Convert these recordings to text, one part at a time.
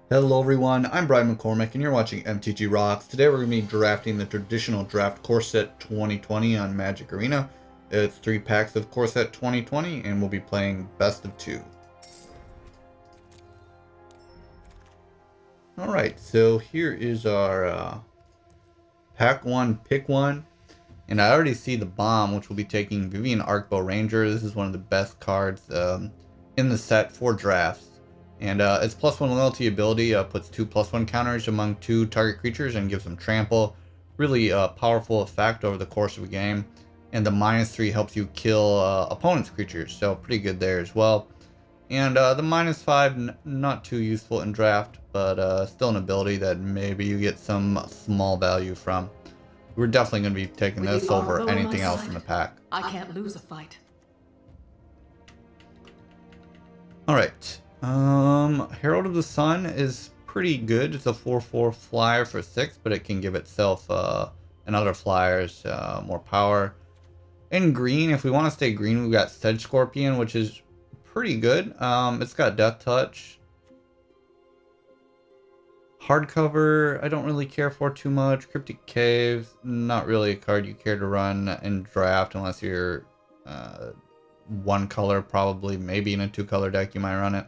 Hello everyone, I'm Brian McCormick and you're watching MTG Rocks. Today we're going to be drafting the traditional draft core set 2020 on Magic Arena. It's 3 packs of core set 2020 and we'll be playing best of 2. Alright, so here is our pack 1, pick 1. And I already see the bomb, which will be taking Vivien Arcbow Ranger. This is one of the best cards in the set for drafts. And its +1 loyalty ability puts 2 +1 counters among 2 target creatures and gives them trample. Really powerful effect over the course of a game. And the -3 helps you kill opponent's creatures, so pretty good there as well. And the -5, not too useful in draft, but still an ability that maybe you get some small value from. We're definitely going to be taking this over anything else in the pack. I can't lose a fight. Alright. Herald of the Sun is pretty good. It's a 4/4 flyer for 6, but it can give itself and other flyers more power. In green, if we want to stay green, we've got Sedge Scorpion, which is pretty good. It's got Death Touch. Hardcover, I don't really care for too much. Cryptic Caves, not really a card you care to run in draft unless you're one color, probably. Maybe in a 2-color deck you might run it.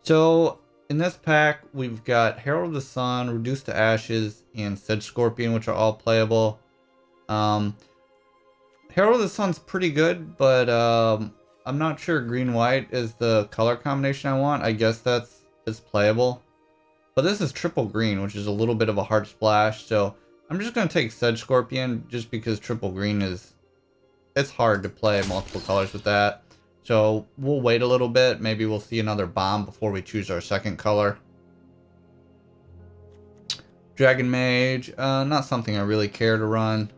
So in this pack, we've got Herald of the Sun, Reduced to Ashes, and Sedge Scorpion, which are all playable. Herald of the Sun's pretty good, but I'm not sure green-white is the color combination I want. I guess it's playable. But this is triple green, which is a little bit of a hard splash, so I'm just going to take Sedge Scorpion just because triple green it's hard to play multiple colors with that. So we'll wait a little bit. Maybe we'll see another bomb before we choose our second color. Dragon Mage, not something I really care to run.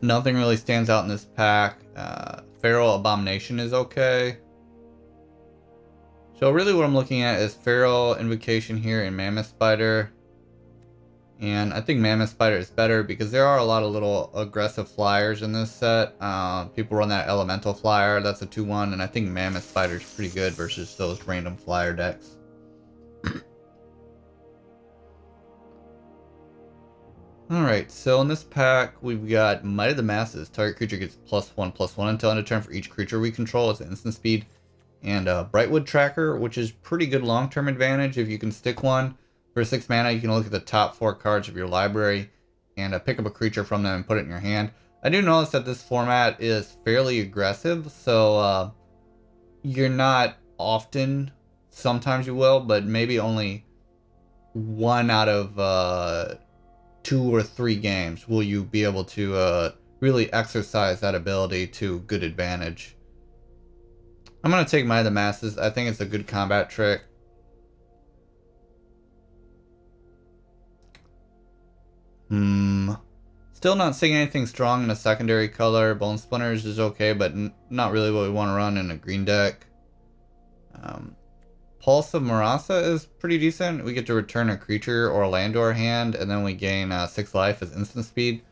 Nothing really stands out in this pack. Feral Abomination is okay. So really what I'm looking at is Feral Invocation here and Mammoth Spider. And I think Mammoth Spider is better because there are a lot of little aggressive flyers in this set. People run that Elemental Flyer, that's a 2/1, and I think Mammoth Spider is pretty good versus those random flyer decks. Alright, so in this pack we've got Might of the Masses. Target creature gets +1/+1 until end of turn for each creature we control as an instant speed. And Brightwood Tracker, which is pretty good long-term advantage if you can stick one. For 6 mana, you can look at the top 4 cards of your library and pick up a creature from them and put it in your hand. I do notice that this format is fairly aggressive, so you're not often, sometimes you will, but maybe only 1 out of 2 or 3 games will you be able to really exercise that ability to good advantage. I'm going to take Might of the Masses. I think it's a good combat trick. Still not seeing anything strong in a secondary color. Bone Splinters is okay, but not really what we want to run in a green deck. Pulse of Marasa is pretty decent. We get to return a creature or a land to our hand, and then we gain 6 life as instant speed.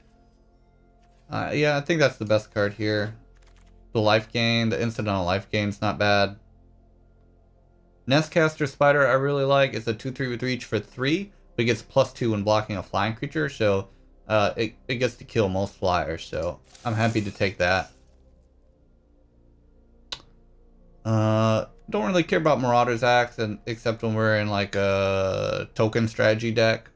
Yeah, I think that's the best card here. The life gain, the incidental life gain is not bad. Nestcaster Spider I really like. It's a 2/3 with reach for 3, but it gets +2 when blocking a flying creature, so it gets to kill most flyers, so I'm happy to take that. Don't really care about Marauder's Axe, except when we're in like a token strategy deck.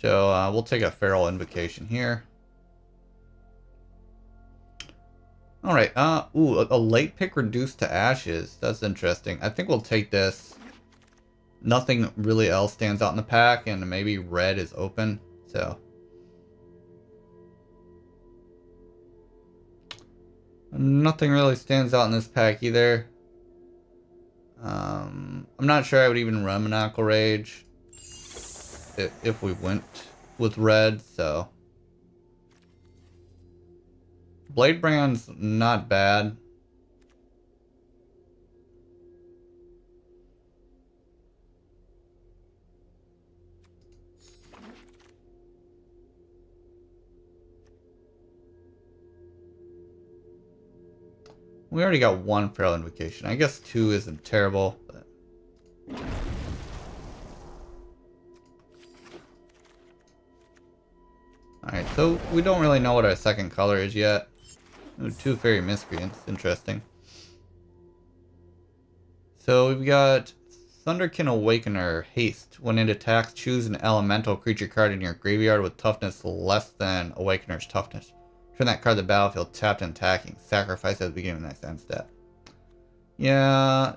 So we'll take a Feral Invocation here. Alright, ooh, a late pick Reduced to Ashes. That's interesting. I think we'll take this. Nothing really else stands out in the pack, and maybe red is open, so. Nothing really stands out in this pack either. I'm not sure I would even run Maniacal Rage if we went with red, so. Bladebrand's not bad. We already got one Feral Invocation. I guess 2 isn't terrible, but... Alright, so we don't really know what our second color is yet. Ooh, 2 Fairy Miscreants. Interesting. So we've got Thunderkin Awakener, Haste. When it attacks, choose an elemental creature card in your graveyard with toughness less than Awakener's toughness. Turn that card to the battlefield tapped and attacking. Sacrifice at the beginning of the next end step. Yeah,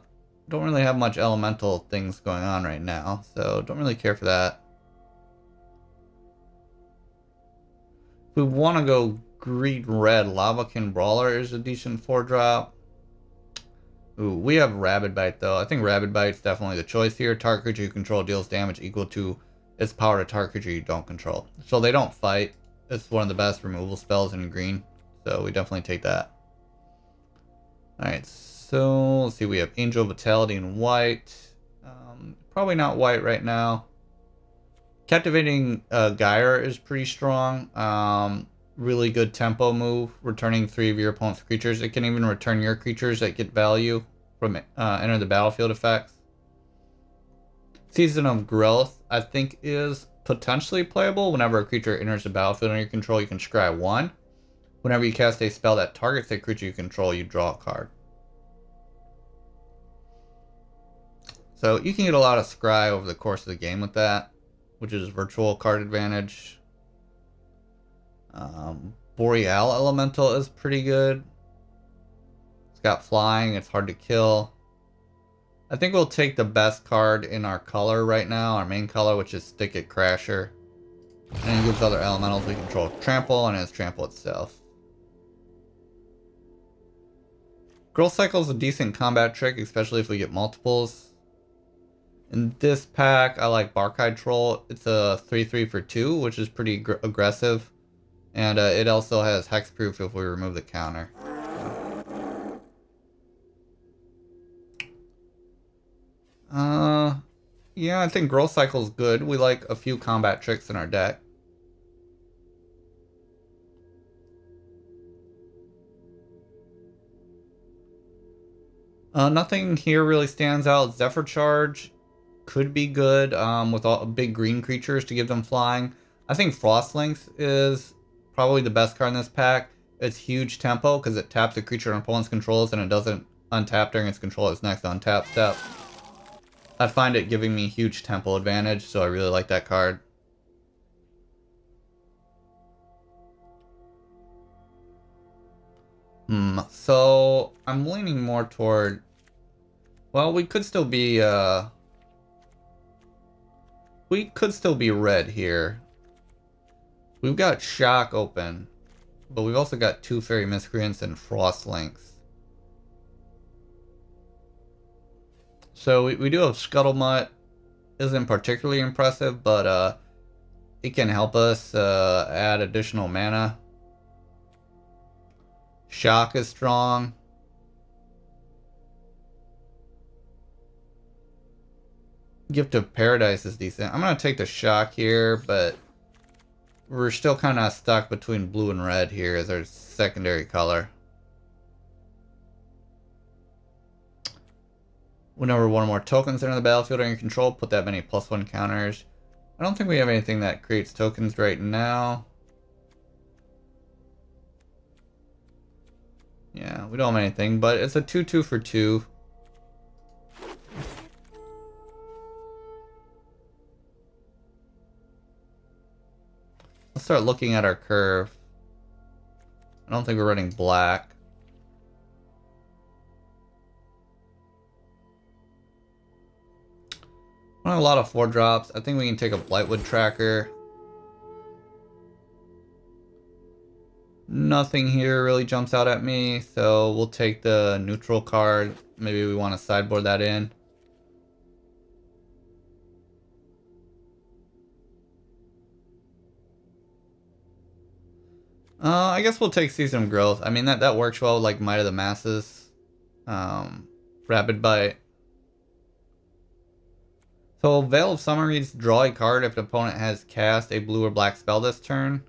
don't really have much elemental things going on right now, so don't really care for that. If we want to go green-red, Lavakin Brawler is a decent 4-drop. Ooh, we have Rabid Bite though. I think Rabid Bite's definitely the choice here. Target creature you control deals damage equal to its power to target creature you don't control. So they don't fight. It's one of the best removal spells in green. So we definitely take that. Alright, so let's see. We have Angel Vitality in white. Probably not white right now. Captivating Gyre is pretty strong. Really good tempo move, returning 3 of your opponent's creatures. It can even return your creatures that get value from enter the battlefield effects. Season of Growth, I think, is potentially playable. Whenever a creature enters the battlefield under your control, you can scry 1. Whenever you cast a spell that targets a creature you control, you draw a card. So you can get a lot of scry over the course of the game with that, which is virtual card advantage. Boreal Elemental is pretty good. It's got flying, it's hard to kill. I think we'll take the best card in our color right now, our main color, which is Stick It Crasher. And it gives other elementals we control trample, and it's trample itself. Growth Cycle is a decent combat trick, especially if we get multiples. In this pack, I like Barkeye Troll. It's a 3/3 for 2, which is pretty aggressive. And it also has hexproof if we remove the counter. Yeah, I think Growth Cycle is good. We like a few combat tricks in our deck. Nothing here really stands out. Zephyr Charge could be good with all big green creatures to give them flying. I think Frostlynx is probably the best card in this pack. It's huge tempo because it taps a creature an opponent's controls and it doesn't untap during its controller's next untap step. I find it giving me huge tempo advantage, so I really like that card. So I'm leaning more toward, well, we could still be red here. We've got Shock open, but we've also got 2 Fairy Miscreants and Frostlynx. So we do have Scuttlemutt. Isn't particularly impressive, but it can help us add additional mana. Shock is strong. Gift of Paradise is decent. I'm going to take the Shock here, but we're still kind of stuck between blue and red here as our secondary color. Whenever one or more tokens enter the battlefield under your control, put that many +1 counters. I don't think we have anything that creates tokens right now. Yeah, we don't have anything, but it's a 2/2 for 2. Let's start looking at our curve. I don't think we're running black. I don't have a lot of 4-drops. I think we can take a Blightwood Tracker. Nothing here really jumps out at me, so we'll take the neutral card. Maybe we want to sideboard that in. I guess we'll take Season of Growth. I mean, that works well with like Might of the Masses. Rapid Bite. So Veil of Summer reads draw a card if an opponent has cast a blue or black spell this turn.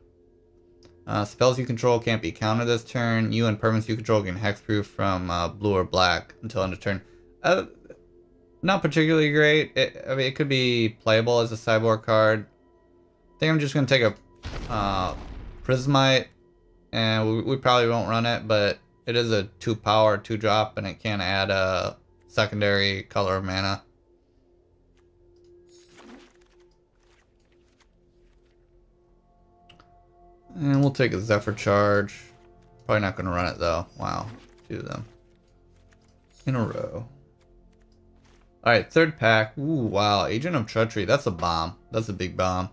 Spells you control can't be countered this turn. You and permanents you control can hexproof from blue or black until end of turn. Not particularly great. I mean, it could be playable as a sideboard card. I think I'm just going to take a Prismite, and we probably won't run it, but it is a 2-power, 2-drop, and it can add a secondary color of mana. And we'll take a Zephyr Charge. Probably not going to run it, though. Wow. 2 of them in a row. Alright, third pack. Ooh, wow. Agent of Treachery. That's a bomb. That's a big bomb.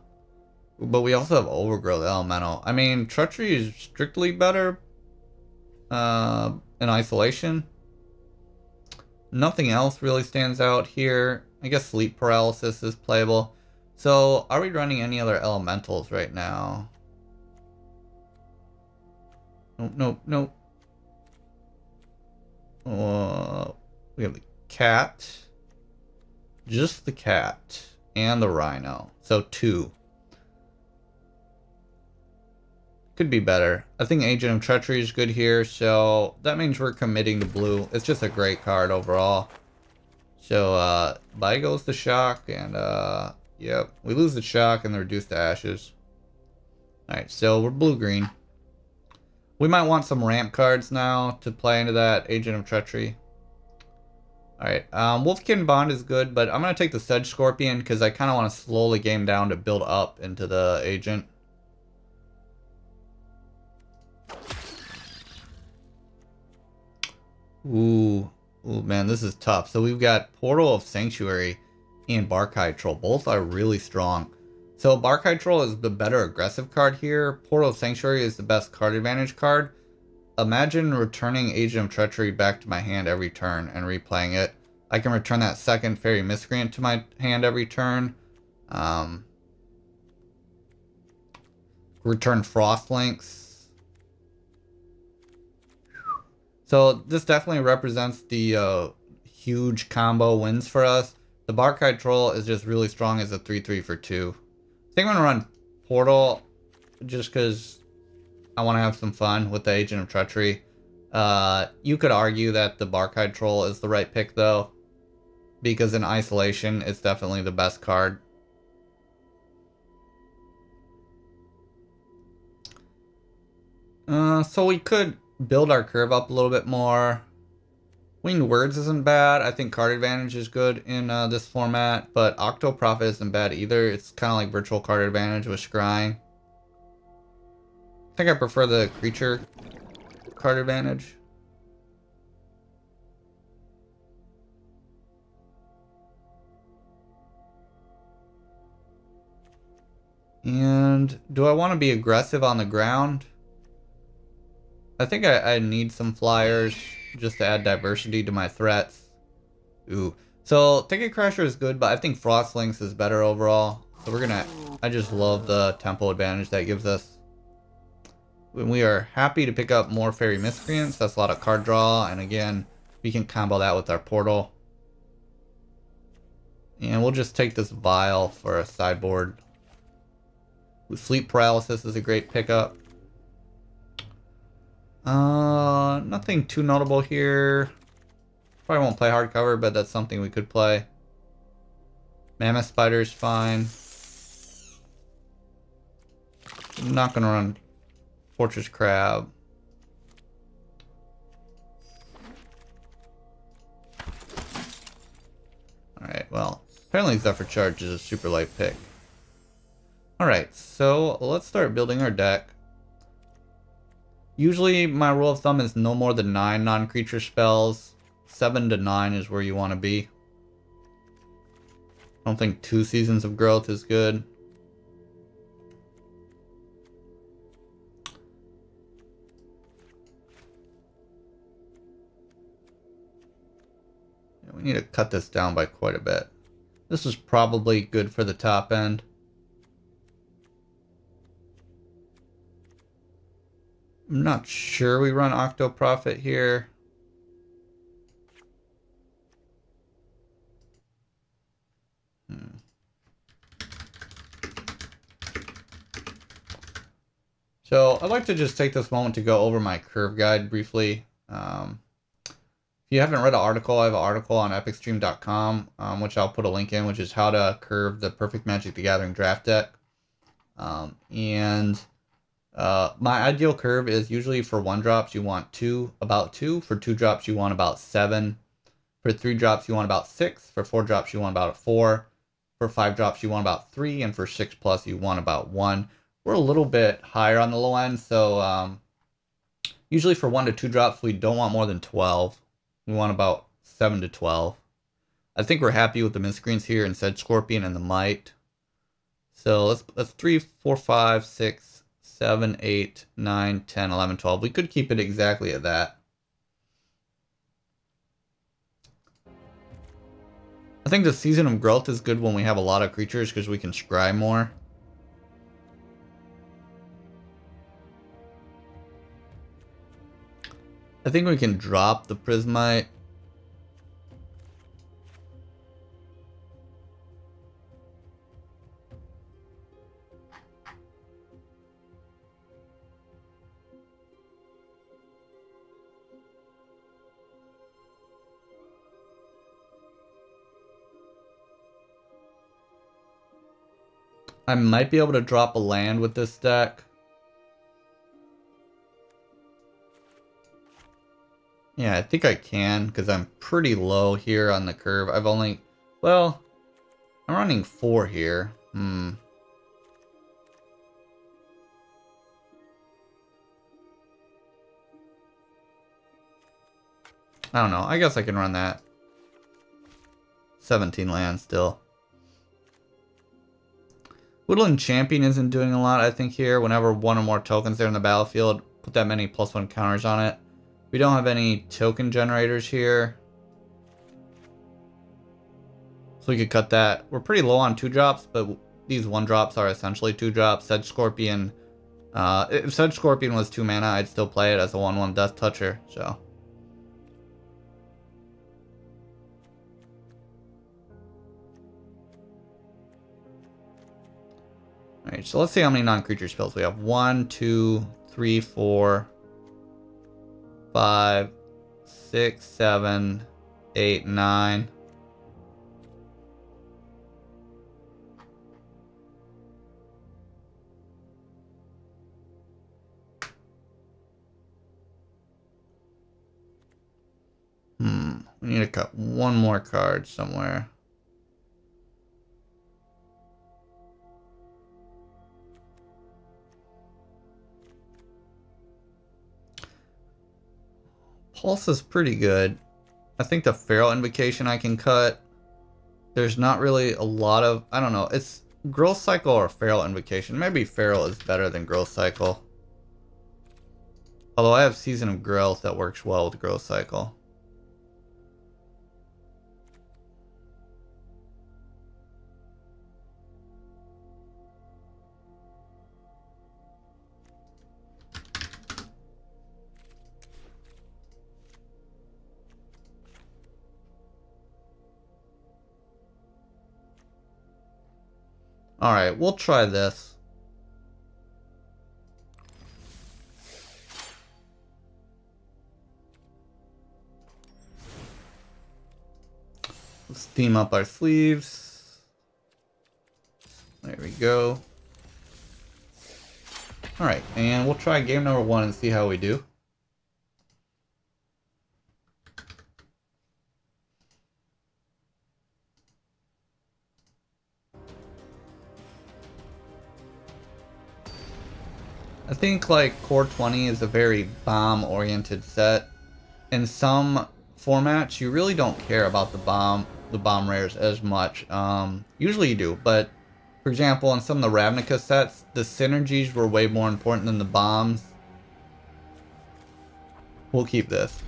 But we also have Overgrowth Elemental. I mean, Treachery is strictly better in isolation. Nothing else really stands out here. I guess Sleep Paralysis is playable. So, are we running any other elementals right now? Nope, nope, nope. We have the cat. Just the cat. And the rhino. So 2. Could be better. I think Agent of Treachery is good here, so that means we're committing to blue. It's just a great card overall. So, by goes the shock, and, yep. We lose the shock and they're reduced to ashes. Alright, so we're blue-green. We might want some ramp cards now to play into that Agent of Treachery. Alright, Wolfkin Bond is good, but I'm going to take the Sedge Scorpion because I kind of want to slow the game down to build up into the Agent. Ooh, man, this is tough. So we've got Portal of Sanctuary and Barkhide Troll. Both are really strong. So Barkhide Troll is the better aggressive card here. Portal of Sanctuary is the best card advantage card. Imagine returning Agent of Treachery back to my hand every turn and replaying it. I can return that second Fairy Miscreant to my hand every turn. Return Frostlinks. So this definitely represents the huge combo wins for us. The Barkhide Troll is just really strong as a 3/3 for 2. I think I'm going to run Portal just because I want to have some fun with the Agent of Treachery. You could argue that the Barkhide Troll is the right pick though, because in isolation it's definitely the best card. So we could build our curve up a little bit more. Winged Words isn't bad. I think card advantage is good in this format, but Octo Prophet isn't bad either. It's kind of like virtual card advantage with Scrying. I think I prefer the creature card advantage. And do I want to be aggressive on the ground? I think I need some flyers just to add diversity to my threats. Ooh. So, Ticket Crasher is good, but I think Frostlinks is better overall. So we're gonna... I just love the tempo advantage that gives us. When we are happy to pick up more Fairy Miscreants, that's a lot of card draw. And again, we can combo that with our Portal. And we'll just take this Vial for a sideboard. Sleep Paralysis is a great pickup. Nothing too notable here. Probably won't play hardcover, but that's something we could play. Mammoth Spider's fine. I'm not gonna run Fortress Crab. Alright, well, apparently Zephyr Charge is a super light pick. Alright, so let's start building our deck. Usually my rule of thumb is no more than 9 non-creature spells. 7 to 9 is where you want to be. I don't think 2 Seasons of Growth is good. Yeah, we need to cut this down by quite a bit. This is probably good for the top end. I'm not sure we run Octo Prophet here. So I'd like to just take this moment to go over my curve guide briefly. If you haven't read an article, I have an article on epicstream.com, which I'll put a link in, which is how to curve the perfect Magic the Gathering draft deck. My ideal curve is usually for 1-drops you want about 2, for 2-drops you want about 7, for 3-drops you want about 6, for 4-drops you want about 4, for 5-drops you want about 3, and for 6+ you want about 1. We're a little bit higher on the low end, so usually for 1 to 2-drops we don't want more than 12. We want about 7 to 12. I think we're happy with the miscreants here and Sedge Scorpion and the Might. So let's 3, 4, 5, 6, 7, 8, 9, 10, 11, 12. We could keep it exactly at that. I think the Season of Growth is good when we have a lot of creatures because we can scry more. I think we can drop the Prismite. I might be able to drop a land with this deck. Yeah, I think I can, because I'm pretty low here on the curve. Well, I'm running 4 here. I don't know. I guess I can run that. 17 lands still. Woodland Champion isn't doing a lot, I think, here. Whenever 1 or more tokens there in the battlefield, put that many +1 counters on it. We don't have any token generators here, so we could cut that. We're pretty low on 2-drops, but these 1-drops are essentially 2-drops. Sedge Scorpion, if Sedge Scorpion was 2 mana, I'd still play it as a 1/1 Death Toucher, so. Alright, so let's see how many non-creature spells we have. 1, 2, 3, 4, 5, 6, 7, 8, 9. We need to cut 1 more card somewhere. Pulse is pretty good. I think the Feral Invocation I can cut. There's not really a lot of... I don't know. It's Growth Cycle or Feral Invocation. Maybe Feral is better than Growth Cycle. Although I have Season of Growth that works well with Growth Cycle. Alright, we'll try this. Let's theme up our sleeves. There we go. Alright, and we'll try game number 1 and see how we do. I think like Core 20 is a very bomb-oriented set. In some formats, you really don't care about the bomb rares as much. Usually you do, but for example, in some of the Ravnica sets, the synergies were way more important than the bombs. We'll keep this.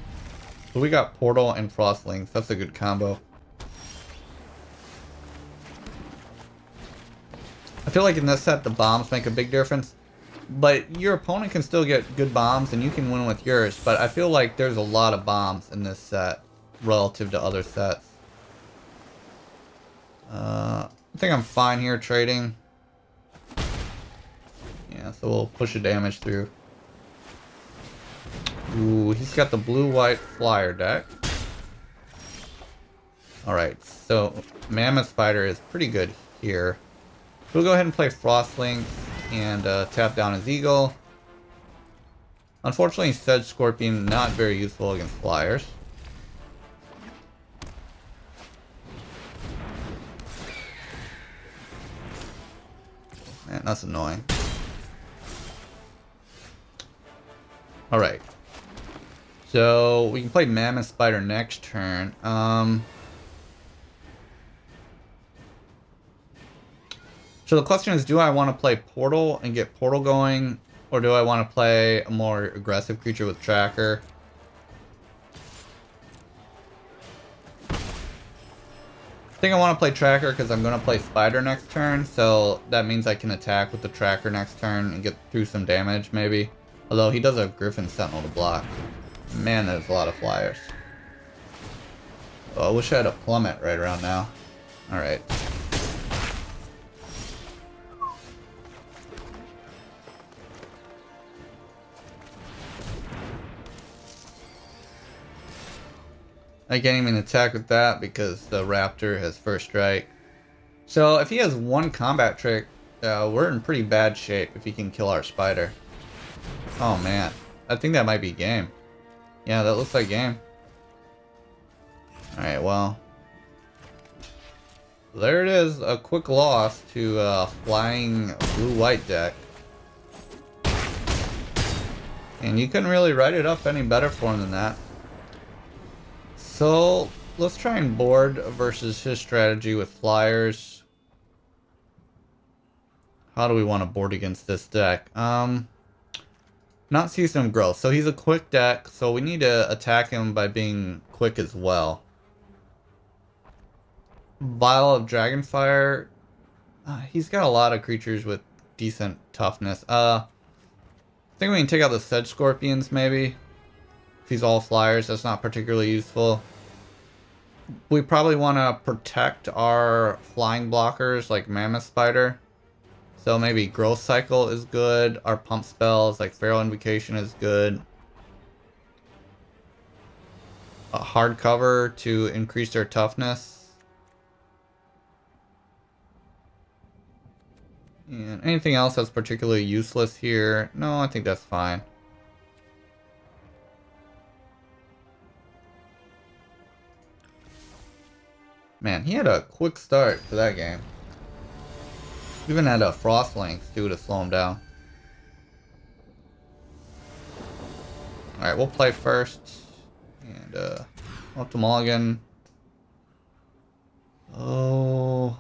So we got Portal and Frostlings. That's a good combo. I feel like in this set, the bombs make a big difference. But your opponent can still get good bombs and you can win with yours. But I feel like there's a lot of bombs in this set relative to other sets. I think I'm fine here trading. Yeah, so we'll push the damage through. Ooh, he's got the blue-white flyer deck. Alright, so Mammoth Spider is pretty good here. So we'll go ahead and play Frostlink and tap down his Eagle. Unfortunately, Sedge Scorpion not very useful against flyers. Man, that's annoying. Alright. So we can play Mammoth Spider next turn. So the question is, do I want to play Portal and get Portal going, or do I want to play a more aggressive creature with Tracker? I think I want to play Tracker because I'm going to play Spider next turn, so that means I can attack with the Tracker next turn and get through some damage, maybe. Although he does have Griffin Sentinel to block. Man, there's a lot of flyers. Oh, I wish I had a Plummet right around now. Alright. I can't even attack with that because the Raptor has first strike. So if he has one combat trick, we're in pretty bad shape if he can kill our Spider. Oh man, I think that might be game. Yeah, that looks like game. Alright, well. There it is, a quick loss to flying blue-white deck. And you couldn't really write it up any better for him than that. So, let's try and board versus his strategy with flyers. How do we want to board against this deck? Not Season of Growth. So he's a quick deck, so we need to attack him by being quick as well. Vial of Dragonfire. He's got a lot of creatures with decent toughness. I think we can take out the Sedge Scorpions, maybe. If he's all flyers, that's not particularly useful. We probably want to protect our flying blockers like Mammoth Spider. So maybe Growth Cycle is good. Our pump spells like Feral Invocation is good. A hard cover to increase their toughness. And anything else that's particularly useless here? No, I think that's fine. Man, he had a quick start to that game. Even had a Frostlink too to slow him down. Alright, we'll play first. And up to Mulligan. Oh,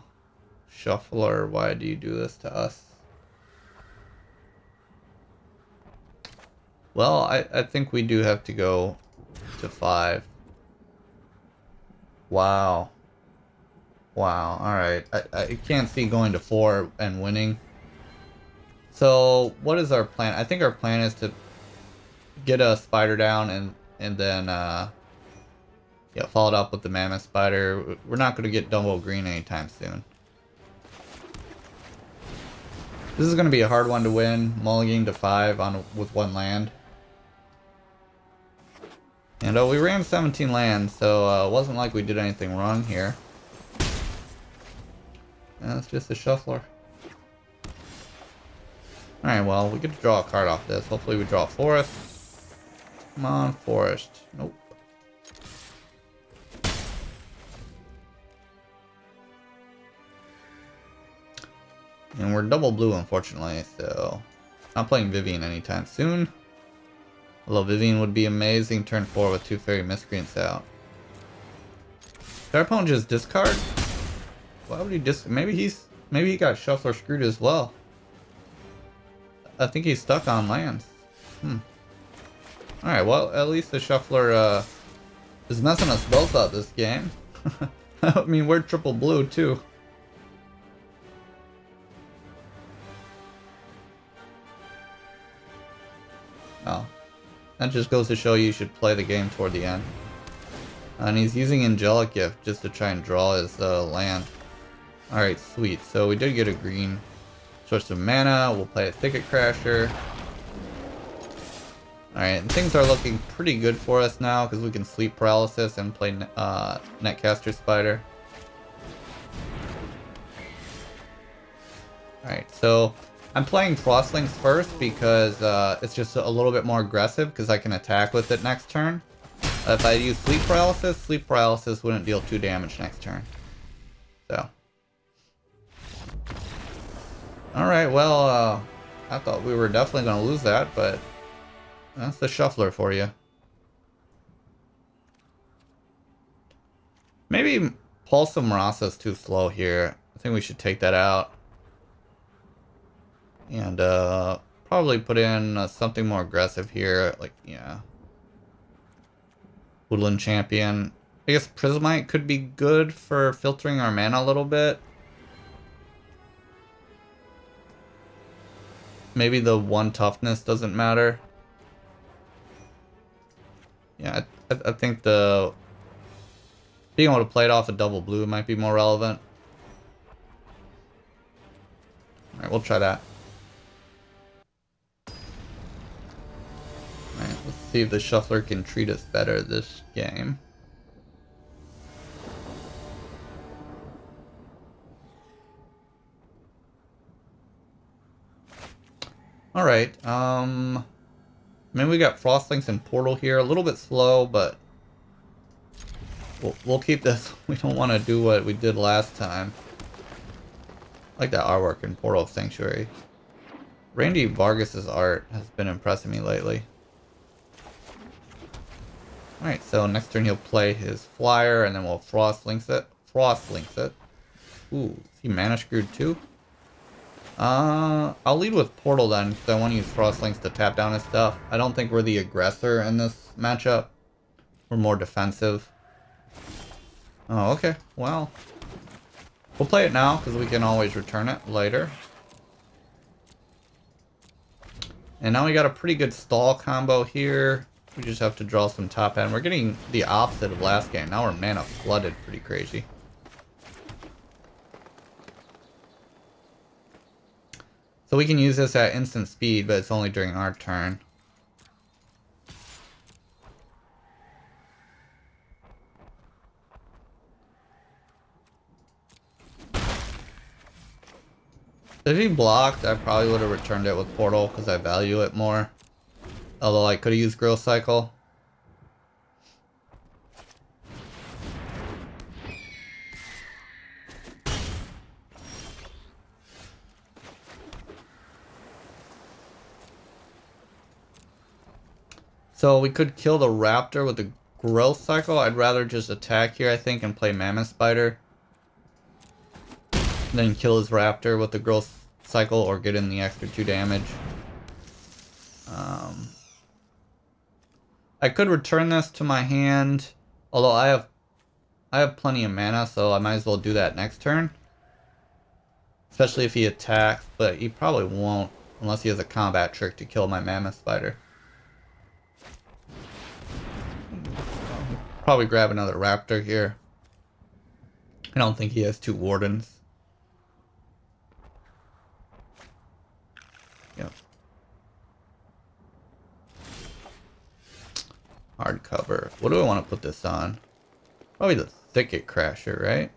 Shuffler, why do you do this to us? Well, I think we do have to go to 5. Wow. Wow, alright. I can't see going to 4 and winning. So, what is our plan? I think our plan is to get a Spider down and then yeah, follow it up with the Mammoth Spider. We're not going to get double green anytime soon. This is going to be a hard one to win. Mulligan to 5 with 1 land. And we ran 17 lands, so it wasn't like we did anything wrong here. That's just a shuffler. Alright, well, we get to draw a card off this. Hopefully we draw a forest. Come on, forest. Nope. And we're double blue, unfortunately, so not playing Vivien anytime soon. Although Vivien would be amazing turn 4 with 2 fairy miscreants out. Did our opponent just discard? Why would he maybe he got shuffler screwed as well. I think he's stuck on lands. Alright, well, at least the shuffler is messing us both up this game. I mean, we're triple blue too. Oh. That just goes to show you should play the game toward the end. And he's using Angelic Gift just to try and draw his land. Alright, sweet. So we did get a green. Source of mana, we'll play a Thicket Crasher. Alright, and things are looking pretty good for us now because we can Sleep Paralysis and play Netcaster Spider. Alright, so I'm playing Frostlings first because it's just a little bit more aggressive because I can attack with it next turn. If I use Sleep Paralysis wouldn't deal 2 damage next turn. So. Alright, well, I thought we were definitely going to lose that, but that's the shuffler for you. Maybe Pulse of Marasa is too slow here. I think we should take that out. And probably put in something more aggressive here. Like, yeah. Woodland Champion. I guess Prismite could be good for filtering our mana a little bit. Maybe the 1 toughness doesn't matter. Yeah, I think the being able to play it off a double blue might be more relevant. Alright, we'll try that. Alright, let's see if the shuffler can treat us better this game. Alright, I mean, we got Frostlings and Portal here. A little bit slow, but we'll keep this. We don't want to do what we did last time. I like that artwork in Portal of Sanctuary. Randy Vargas's art has been impressing me lately. Alright, so next turn he'll play his Flyer, and then we'll Frostlinks it. Ooh, is he mana screwed too? I'll lead with Portal then, because I want to use Frostlinks to tap down his stuff. I don't think we're the aggressor in this matchup. We're more defensive. Oh, okay. Well, we'll play it now, because we can always return it later. And now we got a pretty good stall combo here. We just have to draw some top end. We're getting the opposite of last game. Now we're mana flooded pretty crazy. So we can use this at instant speed, but it's only during our turn. If he blocked, I probably would have returned it with Portal because I value it more. Although I could have used Growth Cycle. So we could kill the Raptor with the Growth Cycle. I'd rather just attack here, I think, and play Mammoth Spider. And then kill his Raptor with the Growth Cycle or get in the extra 2 damage. I could return this to my hand, although I have plenty of mana, so I might as well do that next turn. Especially if he attacks, but he probably won't unless he has a combat trick to kill my Mammoth Spider. Probably grab another Raptor here. I don't think he has 2 Wardens. Yep. Hardcover. What do I want to put this on? Probably the Thicket Crasher, right?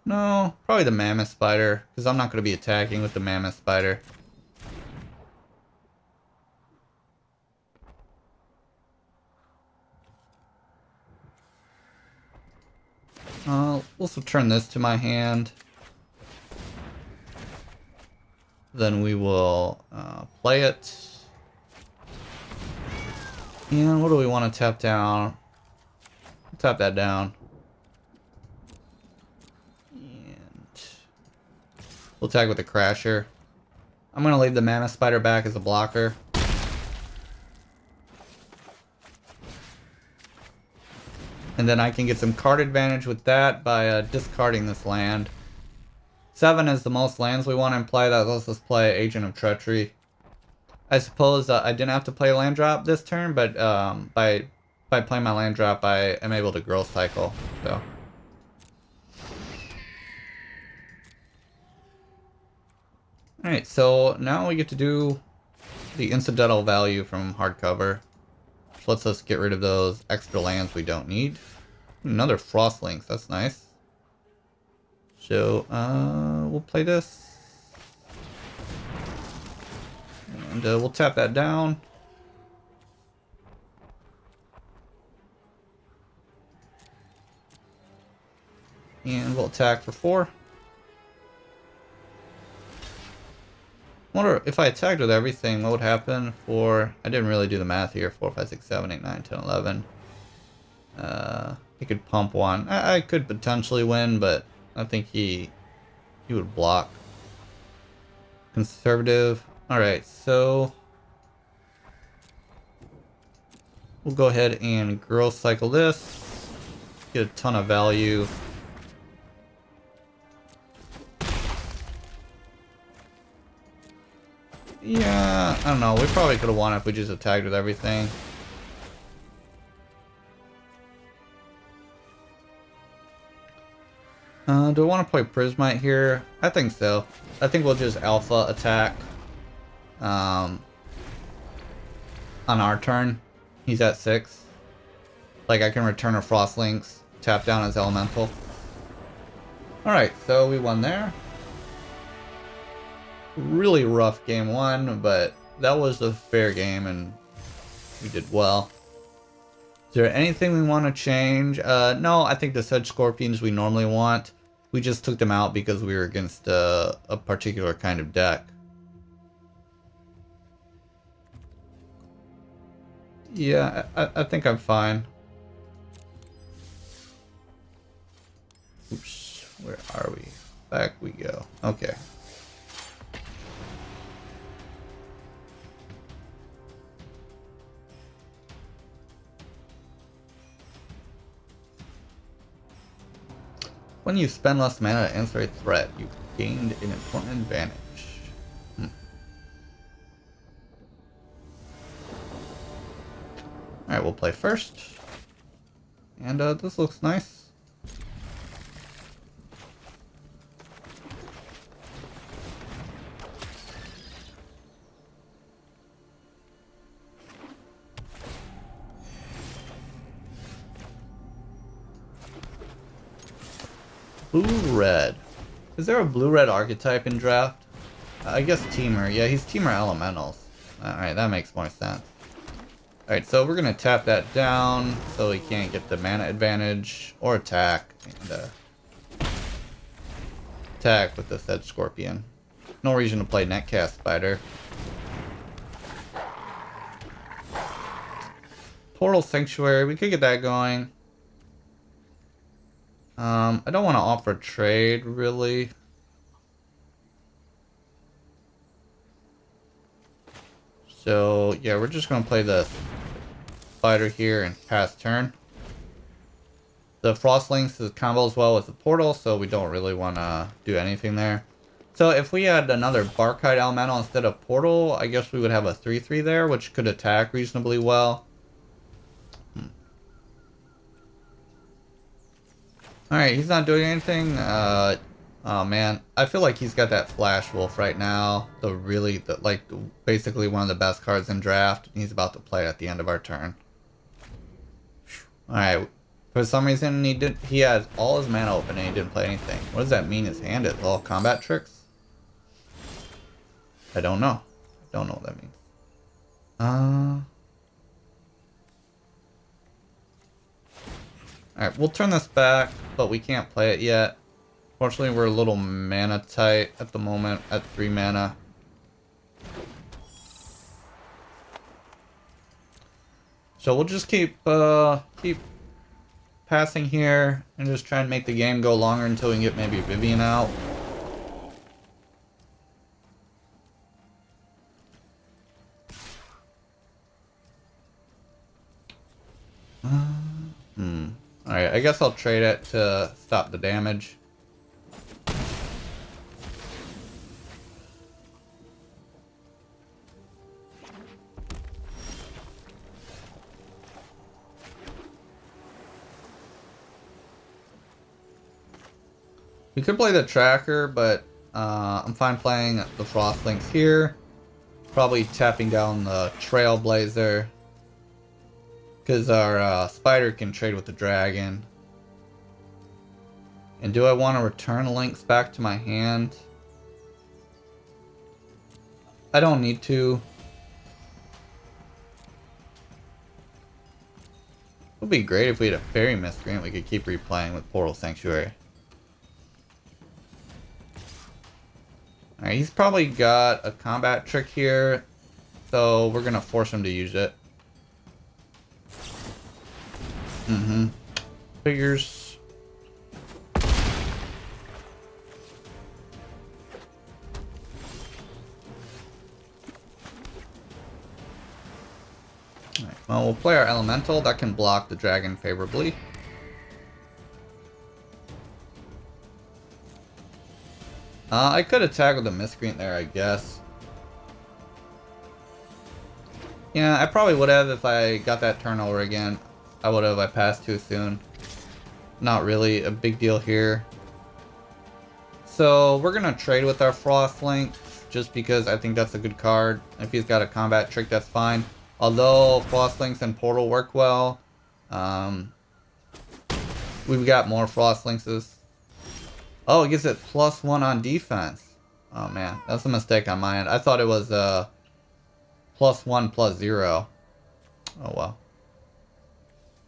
No, probably the Mammoth Spider, because I'm not going to be attacking with the Mammoth Spider. I'll also turn this to my hand. Then we will play it. And what do we want to tap down? Tap that down. And we'll tag with the Crasher. I'm going to leave the Mammoth Spider back as a blocker. And then I can get some card advantage with that by discarding this land. 7 is the most lands we want to play. That lets us play Agent of Treachery. I suppose I didn't have to play land drop this turn, but by playing my land drop, I am able to growth cycle. So. Alright, so now we get to do the incidental value from hardcover. Which lets us get rid of those extra lands we don't need. Another Frost Lynx, that's nice. So, we'll play this. And we'll tap that down. And we'll attack for 4. Wonder if I attacked with everything, what would happen for... I didn't really do the math here. 4, 5, 6, 7, 8, 9, 10, 11. He could pump 1. I could potentially win, but I think he would block. Conservative. Alright, so... we'll go ahead and growth cycle this. Get a ton of value. Yeah, I don't know. We probably could have won if we just attacked with everything. Do I want to play Prismite here? I think so. I think we'll just alpha attack. On our turn. He's at 6. Like, I can return a Frost Lynx, tap down his elemental. Alright, so we won there. Really rough game 1, but that was a fair game and we did well. Is there anything we want to change? No, I think the Sedge Scorpions we normally want. We just took them out because we were against a particular kind of deck. Yeah, I think I'm fine. Oops, where are we? Back we go. Okay. When you spend less mana to answer a threat, you've gained an important advantage. Alright, we'll play first. And this looks nice. Blue-red. Is there a blue-red archetype in draft? I guess Teamer. Yeah, he's Teamer Elementals. Alright, that makes more sense. Alright, so we're going to tap that down so he can't get the mana advantage. Or attack. And, attack with the Sedge Scorpion. No reason to play Netcast Spider. Portal Sanctuary. We could get that going. I don't want to offer trade, really. So, yeah, we're just going to play the Spider here and pass turn. The Frost Lynx is combos well with the Portal, so we don't really want to do anything there. So, if we had another Barkhide Elemental instead of Portal, I guess we would have a 3-3 there, which could attack reasonably well. Alright, he's not doing anything. Oh man, I feel like he's got that Flash Wolf right now. Like, basically one of the best cards in draft. He's about to play at the end of our turn. Alright, for some reason he has all his mana open and he didn't play anything. What does that mean? His hand is all combat tricks? I don't know. I don't know what that means. Alright, we'll turn this back, but we can't play it yet. Fortunately, we're a little mana tight at the moment at 3 mana. So we'll just keep passing here and just try and make the game go longer until we can get maybe Vivien out. Alright, I guess I'll trade it to stop the damage. We could play the tracker, but I'm fine playing the Frostlinks here. Probably tapping down the Trailblazer. Because our spider can trade with the dragon. And do I want to return links back to my hand? I don't need to. It would be great if we had a fairy miscreant we could keep replaying with Portal Sanctuary. Alright, he's probably got a combat trick here, so we're gonna force him to use it. Figures. Alright, well, we'll play our elemental. That can block the dragon favorably. I could attack with a miscreant there, I guess. Yeah, I probably would have if I got that turnover again. I would have. I passed too soon. Not really a big deal here. So we're gonna trade with our Frostlinks just because I think that's a good card. If he's got a combat trick, that's fine. Although Frostlinks and Portal work well, we've got more Frostlinkses. Oh, it gives it +1 on defense. Oh man, that's a mistake on my end. I thought it was +1 +0. Oh well.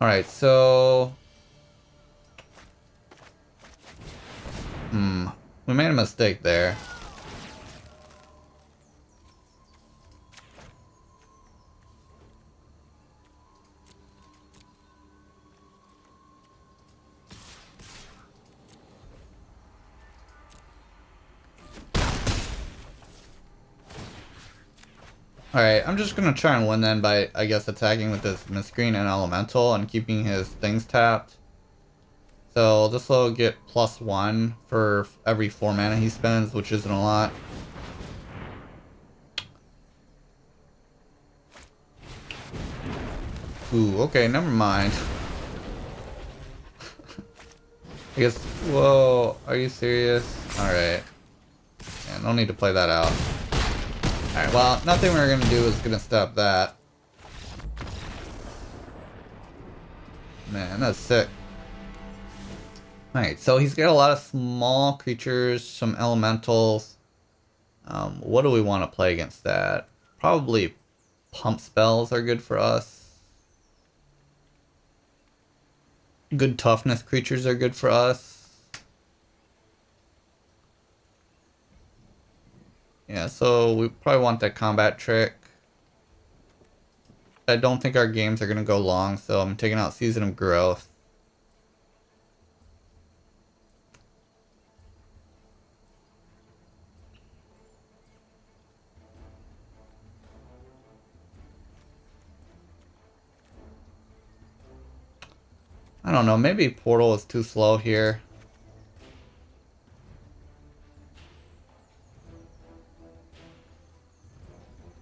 Alright, so... we made a mistake there. Alright, I'm just gonna try and win then by, I guess, attacking with this Miscreant and Elemental and keeping his things tapped. So this will get +1 for every 4 mana he spends, which isn't a lot. Ooh, okay, never mind. I guess, whoa, are you serious? Alright. Yeah, no need to play that out. Alright, well, nothing we're gonna do is gonna stop that. Man, that's sick. Alright, so he's got a lot of small creatures, some elementals. What do we want to play against that? Probably pump spells are good for us. Good toughness creatures are good for us. Yeah, so we probably want that combat trick. I don't think our games are going to go long, so I'm taking out Season of Growth. I don't know, maybe Portal is too slow here.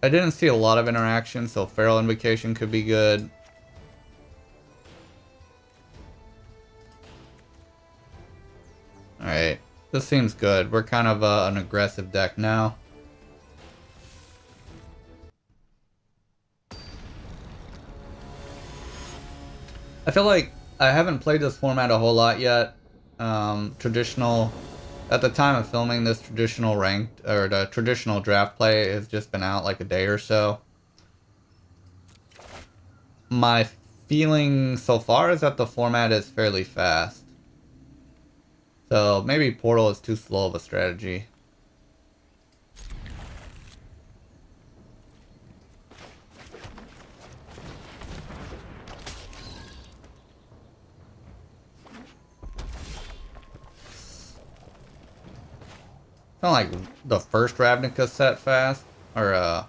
I didn't see a lot of interaction, so Feral Invocation could be good. Alright, this seems good. We're kind of an aggressive deck now. I feel like I haven't played this format a whole lot yet. Traditional... At the time of filming this, traditional ranked, or the traditional draft play has just been out like a day or so. My feeling so far is that the format is fairly fast. So maybe Portal is too slow of a strategy. Not like the first Ravnica set fast, or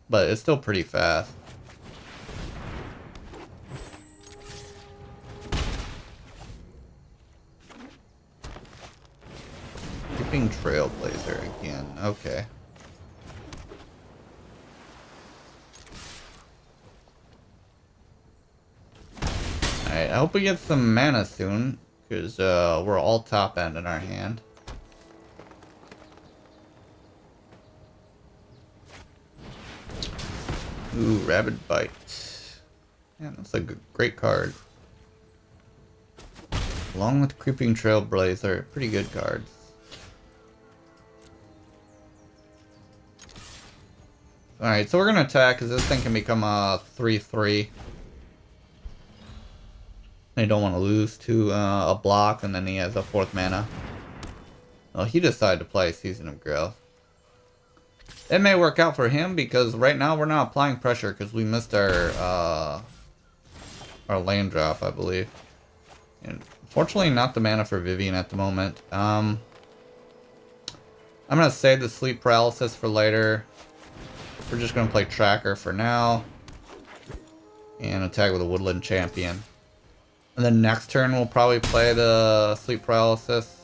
but it's still pretty fast. Keeping Trailblazer again, okay. Alright, I hope we get some mana soon, Because we're all top end in our hand. Ooh, Rabid Bite. Man, that's a great card. Along with Creeping Trailblazer, pretty good cards. Alright, so we're gonna attack because this thing can become a 3-3. I don't want to lose to a block, and then he has a 4th mana. Well, he decided to play Season of Growth. It may work out for him because right now we're not applying pressure because we missed our lane drop, I believe. And fortunately, not the mana for Vivien at the moment. I'm gonna save the sleep paralysis for later. We're just gonna play Tracker for now, and attack with a Woodland Champion. And then next turn we'll probably play the sleep paralysis.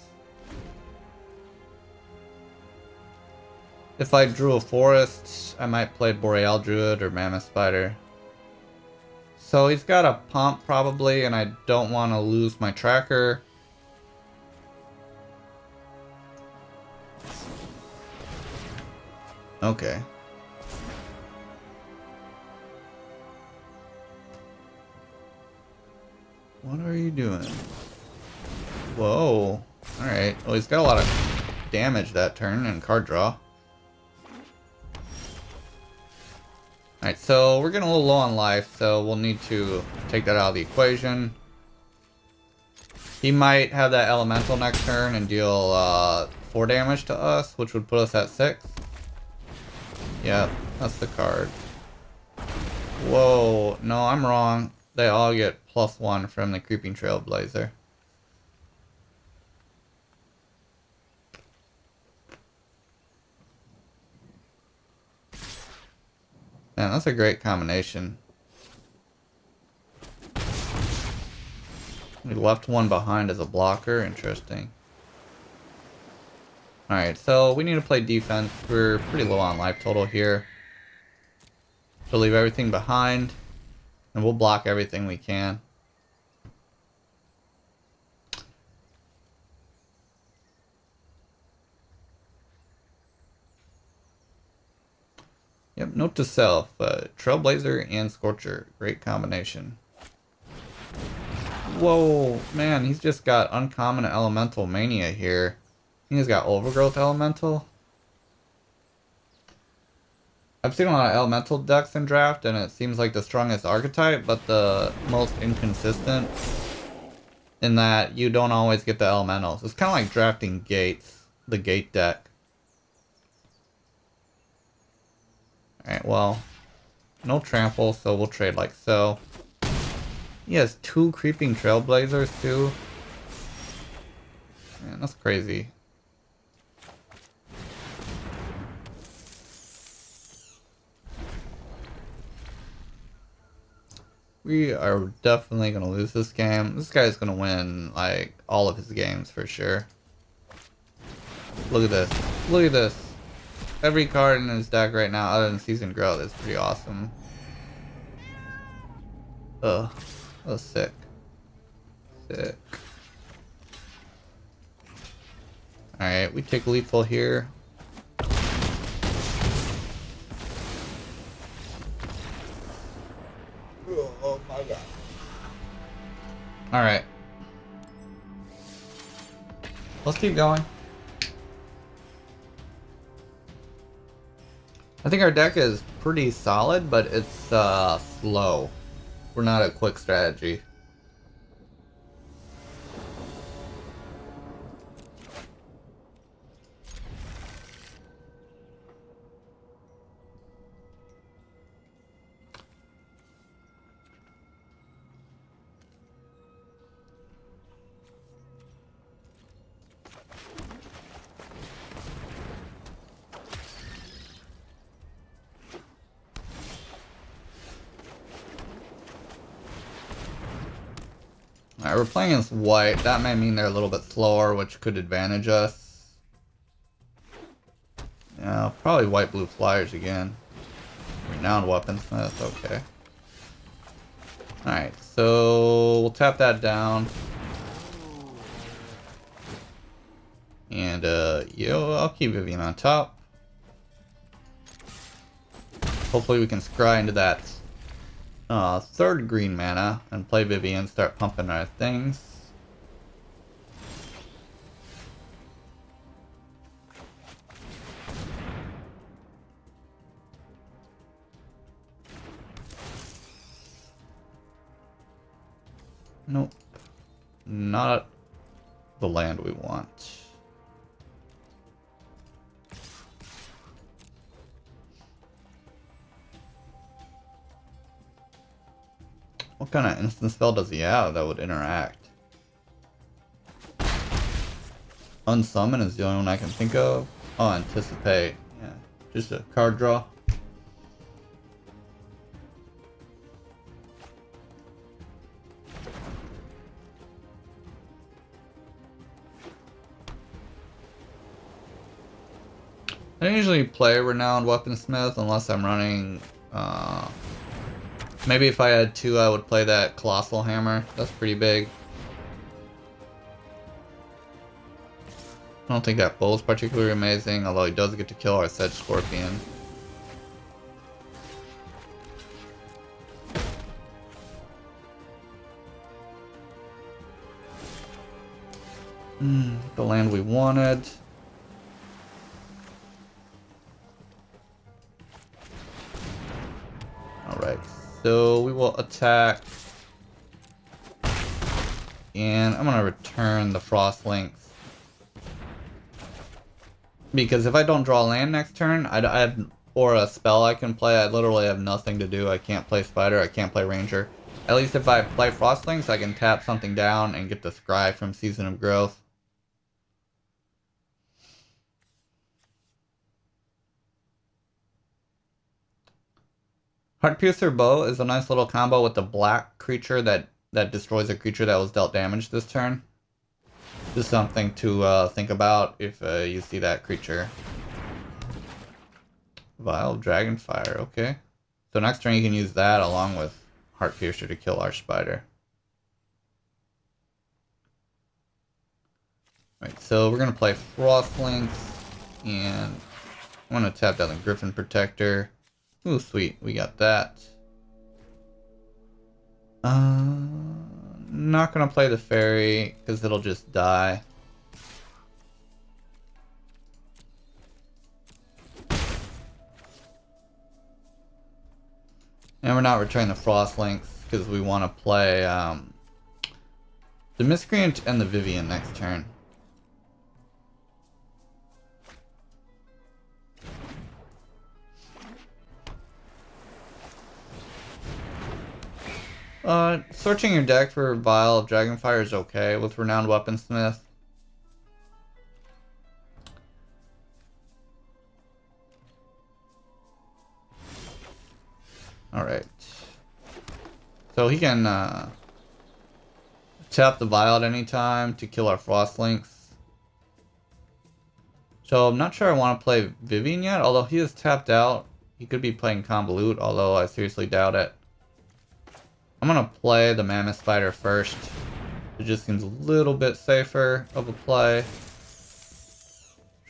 If I drew a forest, I might play Boreal Druid or Mammoth Spider. So he's got a pump probably, and I don't want to lose my tracker. Okay. What are you doing? Whoa. Alright. Well, he's got a lot of damage that turn and card draw. Alright, so we're getting a little low on life, so we'll need to take that out of the equation. He might have that elemental next turn and deal 4 damage to us, which would put us at 6. Yep, that's the card. Whoa, no, I'm wrong. They all get +1 from the Creeping Trailblazer. Man, that's a great combination. We left one behind as a blocker. Interesting. Alright, so we need to play defense. We're pretty low on life total here. So leave everything behind, and we'll block everything we can. Yep, note to self, Trailblazer and Scorcher, great combination. Whoa, man, he's just got uncommon elemental mania here. He's got overgrowth elemental. I've seen a lot of elemental decks in draft, and it seems like the strongest archetype, but the most inconsistent in that you don't always get the elementals. It's kind of like drafting gates, the gate deck. Alright, well, no trample, so we'll trade like so. He has 2 Creeping Trailblazers too. Man, that's crazy. We are definitely going to lose this game. This guy's going to win, like, all of his games for sure. Look at this. Look at this. Every card in his deck right now, other than Season Growth, is pretty awesome. Ugh. That was sick. Sick. Alright, we take lethal here. Oh my god. Alright. Let's keep going. I think our deck is pretty solid, but it's slow. We're not a quick strategy. Alright, we're playing against white. That may mean they're a little bit slower, which could advantage us. Yeah, probably white-blue flyers again. Renowned Weaponsmith, okay. Alright, so we'll tap that down. And I'll keep Vivien on top. Hopefully we can scry into that third green mana and play Vivien, start pumping our things. Nope. Not the land we want. What kind of instant spell does he have that would interact? Unsummon is the only one I can think of. Oh, Anticipate. Yeah, just a card draw. I don't usually play Renowned Weaponsmith unless I'm running, maybe if I had two I would play that Colossal Hammer. That's pretty big. I don't think that bow's particularly amazing, although he does get to kill our Sedge Scorpion. The land we wanted. Alright, so we will attack. And I'm going to return the Frost Links. Because if I don't draw land next turn, or a spell I can play, I literally have nothing to do. I can't play Spider, I can't play Ranger. At least if I play Frost Links, I can tap something down and get the Scry from Season of Growth. Heartpiercer Bow is a nice little combo with the black creature that destroys a creature that was dealt damage this turn. Just something to think about if you see that creature. Vial of Dragonfire, okay. So next turn you can use that along with Heartpiercer to kill our Spider. Right, so we're going to play Frostlinks, and I'm going to tap down the Griffin Protector. Ooh, sweet, we got that. Not gonna play the fairy because it'll just die. And we're not returning the Frost Links because we want to play the Miscreant and the Vivien next turn. Searching your deck for Vial of Dragonfire is okay with Renowned Weaponsmith. Alright. So he can tap the Vial at any time to kill our Frostlinks. So I'm not sure I want to play Vivien yet, although he is tapped out. He could be playing Convolute, although I seriously doubt it. I'm gonna play the Mammoth Spider first. It just seems a little bit safer of a play.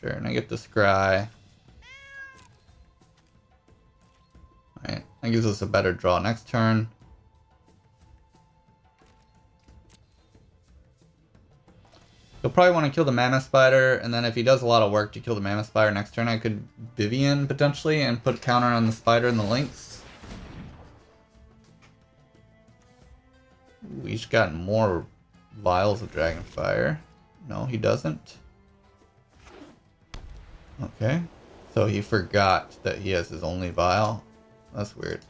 Sure, and I get the Scry. Alright, that gives us a better draw next turn. He'll probably want to kill the Mammoth Spider, and then if he does a lot of work to kill the Mammoth Spider next turn, I could Vivien potentially and put counter on the Spider and the Lynx. He's got more Vials of Dragonfire. No, he doesn't. Okay. So he forgot that he has his only Vial. That's weird.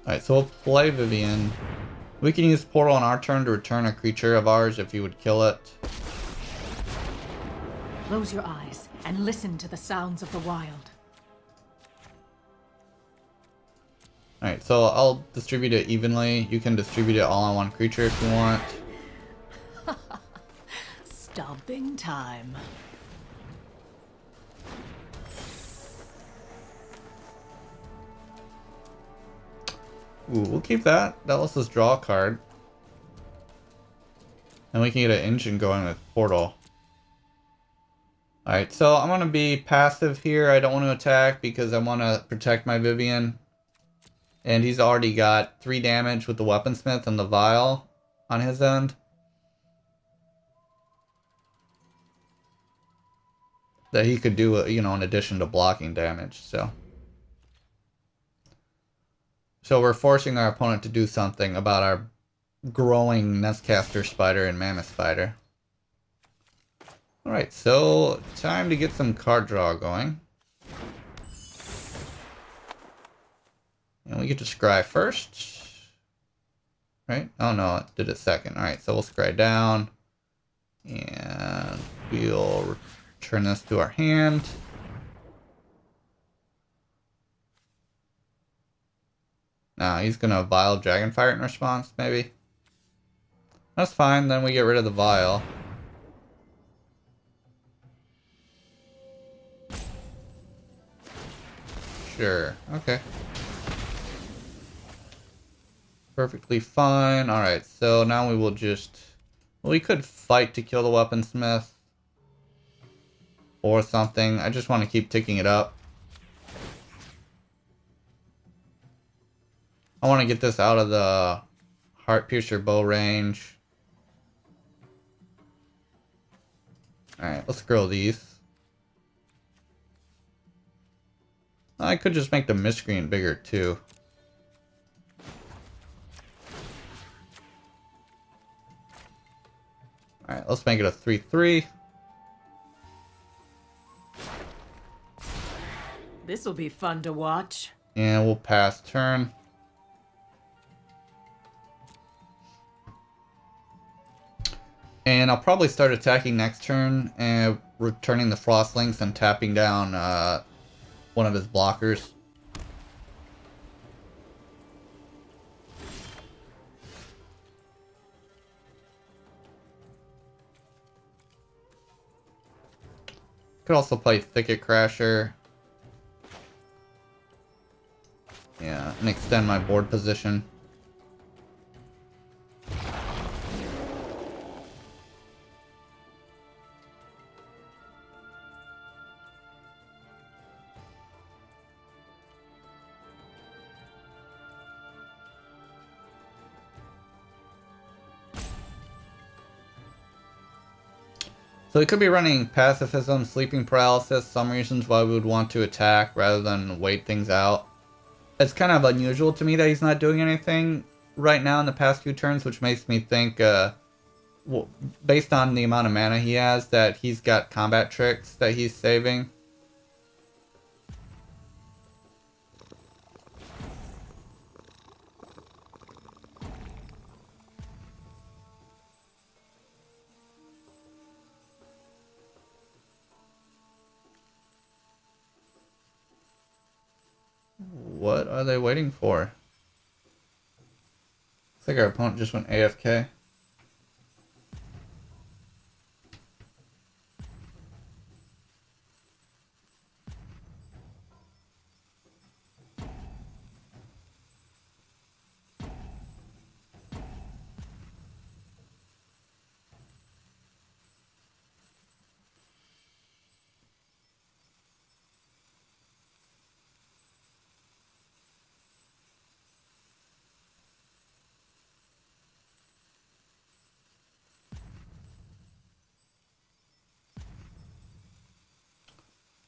Alright, so we'll play Vivien. We can use Portal on our turn to return a creature of ours if you would kill it. Close your eyes and listen to the sounds of the wild. Alright, so I'll distribute it evenly. You can distribute it all on one creature if you want. Stomping time. Ooh, we'll keep that. That lets us draw a card. And we can get an engine going with Portal. Alright, so I'm going to be passive here. I don't want to attack because I want to protect my Vivien. And he's already got 3 damage with the Weaponsmith and the Vial on his end. That he could do, you know, in addition to blocking damage, so. So we're forcing our opponent to do something about our growing Nestcaster Spider and Mammoth Spider. Alright, so time to get some card draw going. And we get to scry first. Right? Oh no, it did it second. Alright, so we'll scry down. And we'll return this to our hand. Now he's gonna Vial Dragonfire in response, maybe. That's fine, then we get rid of the Vial. Sure, okay. Perfectly fine. Alright, so now we will just... Well, we could fight to kill the Weaponsmith. Or something. I just want to keep ticking it up. I want to get this out of the Heartpiercer bow range. Alright, let's grow these. I could just make the miscreant bigger too. Alright, let's make it a 3/3. This'll be fun to watch. And we'll pass turn. And I'll probably start attacking next turn and returning the Frostlings and tapping down one of his blockers. Could also play Thicket Crasher. Yeah, and extend my board position. So it could be running Pacifism, Sleeping Paralysis, some reasons why we would want to attack rather than wait things out. It's kind of unusual to me that he's not doing anything right now in the past few turns, which makes me think, well, based on the amount of mana he has, that he's got combat tricks that he's saving. What are they waiting for? Looks like our opponent just went AFK.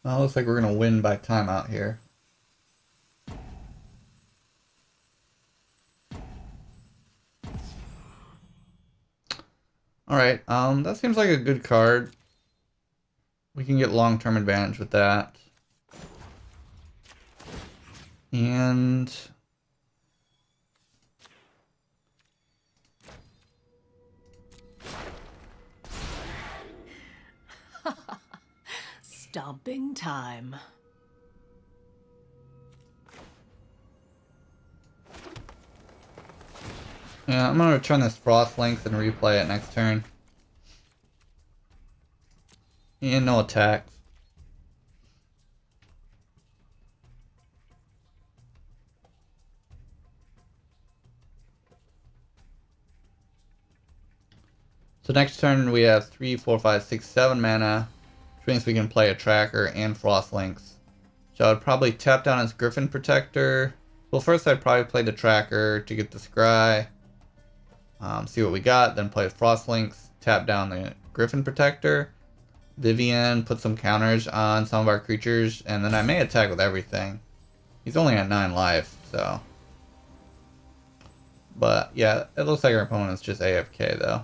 Well, looks like we're going to win by timeout here. Alright, that seems like a good card. We can get long-term advantage with that. And... Stomping time. yeah, I'm going to return this Frostlings and replay it next turn. And no attacks. So next turn we have 3, 4, 5, 6, 7 mana, which means we can play a Tracker and Frostlinks. So I'd probably tap down his Griffin Protector. Well, first I'd probably play the Tracker to get the Scry. See what we got, then play Frostlinks, tap down the Griffin Protector. Vivien, put some counters on some of our creatures, and then I may attack with everything. He's only at 9 life, so. But yeah, it looks like our opponent's just AFK though.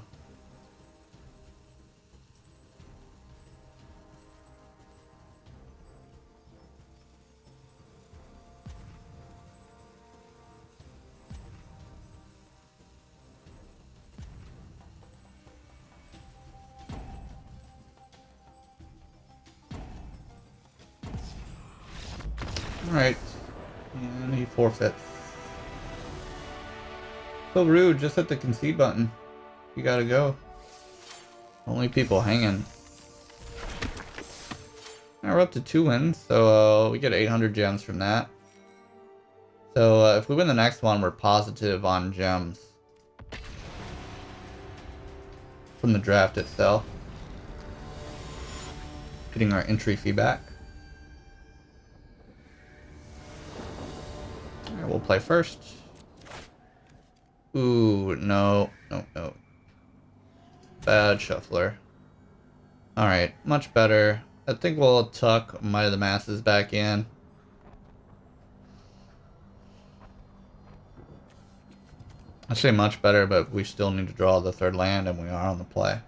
Alright, and he forfeits. So rude, just hit the concede button. You gotta go. Only people hanging. Now we're up to 2 wins, so we get 800 gems from that. So if we win the next one, we're positive on gems from the draft itself. Getting our entry fee back. Alright, we'll play first. Ooh, no. Bad shuffler. Alright, much better. I think we'll tuck Might of the Masses back in. I say much better, but we still need to draw the 3rd land, and we are on the play.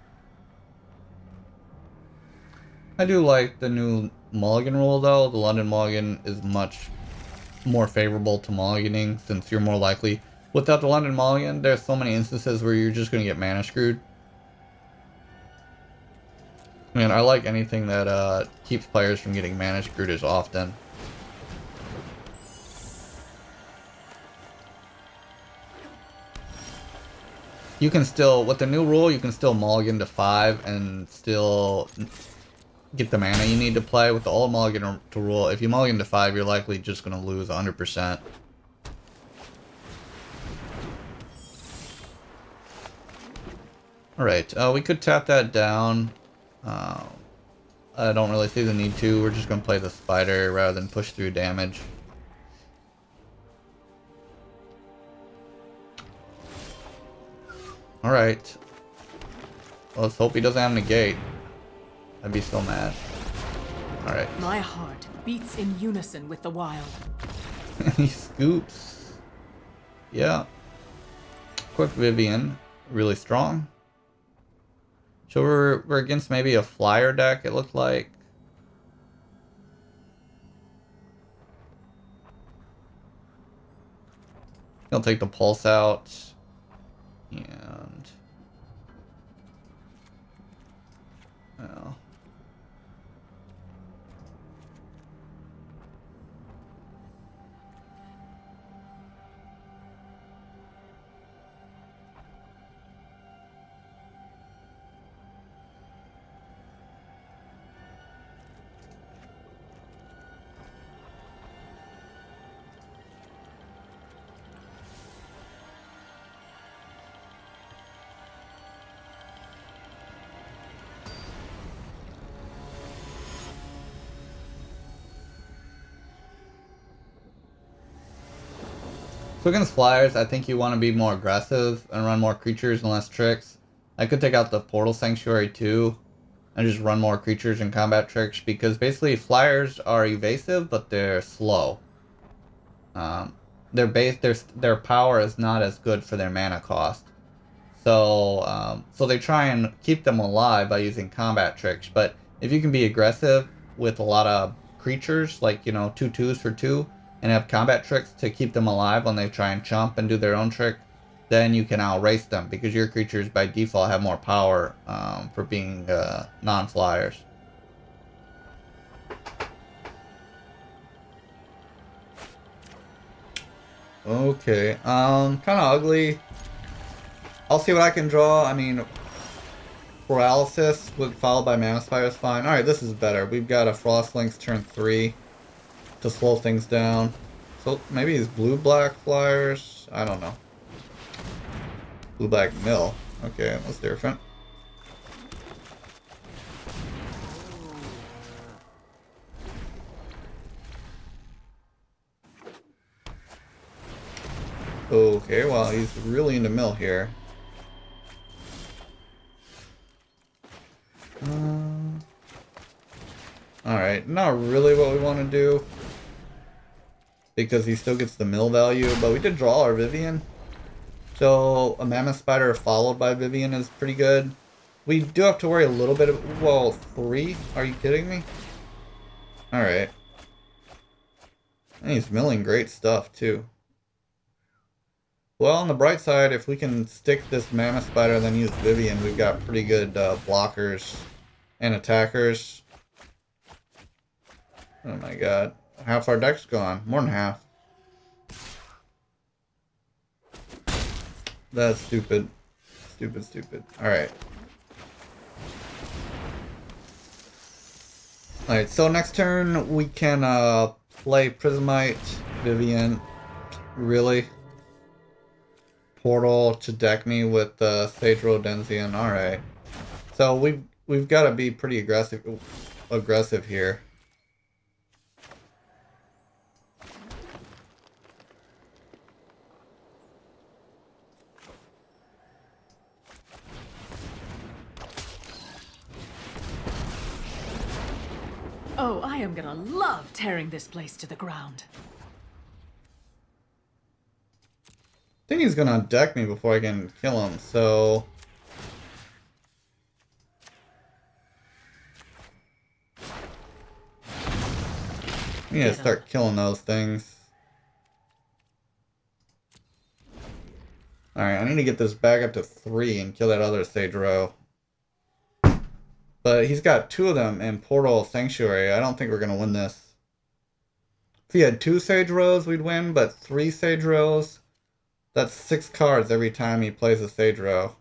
I do like the new Mulligan rule, though. The London Mulligan is much more favorable to mulliganing, since you're more likely. Without the London Mulligan, there's so many instances where you're just going to get mana screwed. Man, I like anything that keeps players from getting mana screwed as often. You can still, with the new rule, you can still mulligan to 5 and still get the mana you need to play. With the old mulligan to rule, if you mulligan to 5, you're likely just going to lose 100%. Alright, we could tap that down. I don't really see the need to. We're just going to play the spider rather than push through damage. Alright. Well, let's hope he doesn't have negate. I'd be so mad. Alright. My heart beats in unison with the wild. He scoops. Yeah. Quick Vivien. Really strong. So we're against maybe a flyer deck, it looked like. He'll take the pulse out. And well, so against flyers, I think you want to be more aggressive and run more creatures and less tricks. I could take out the Portal Sanctuary too and just run more creatures and combat tricks, because basically flyers are evasive, but they're slow. Their power is not as good for their mana cost. So so they try and keep them alive by using combat tricks. But if you can be aggressive with a lot of creatures, like, you know, 2/2s for 2, and have combat tricks to keep them alive when they try and chump and do their own trick, then you can outrace them, because your creatures by default have more power for being non-flyers. Okay, kind of ugly. I'll see what I can draw. I mean, Paralysis followed by Mana Spire is fine. Alright, this is better. We've got a Frostlinks turn 3 to slow things down. So maybe he's blue-black flyers? I don't know. Blue-black mill. Okay, that's different. Okay, well, he's really into mill here. Alright, not really what we want to do. Because he still gets the mill value, but we did draw our Vivien. So, a Mammoth Spider followed by Vivien is pretty good. We do have to worry a little bit of... Whoa, 3? Are you kidding me? Alright. And he's milling great stuff, too. Well, on the bright side, if we can stick this Mammoth Spider and then use Vivien, we've got pretty good blockers and attackers. Oh my god. Half our deck's gone. More than half. That's stupid. Stupid, stupid. Alright. Alright, so next turn we can play Prismite, Vivien. Really? Portal to deck me with Sage Rodenzian. Alright. So we've got to be pretty aggressive here. Oh, I am gonna love tearing this place to the ground. I think he's gonna deck me before I can kill him, so... I need to start killing those things. Alright, I need to get this back up to 3 and kill that other Sage Row. But he's got 2 of them in Portal Sanctuary. I don't think we're gonna win this. If he had 2 Sage Rows, we'd win, but 3 Sage Rows... That's 6 cards every time he plays a Sage Row.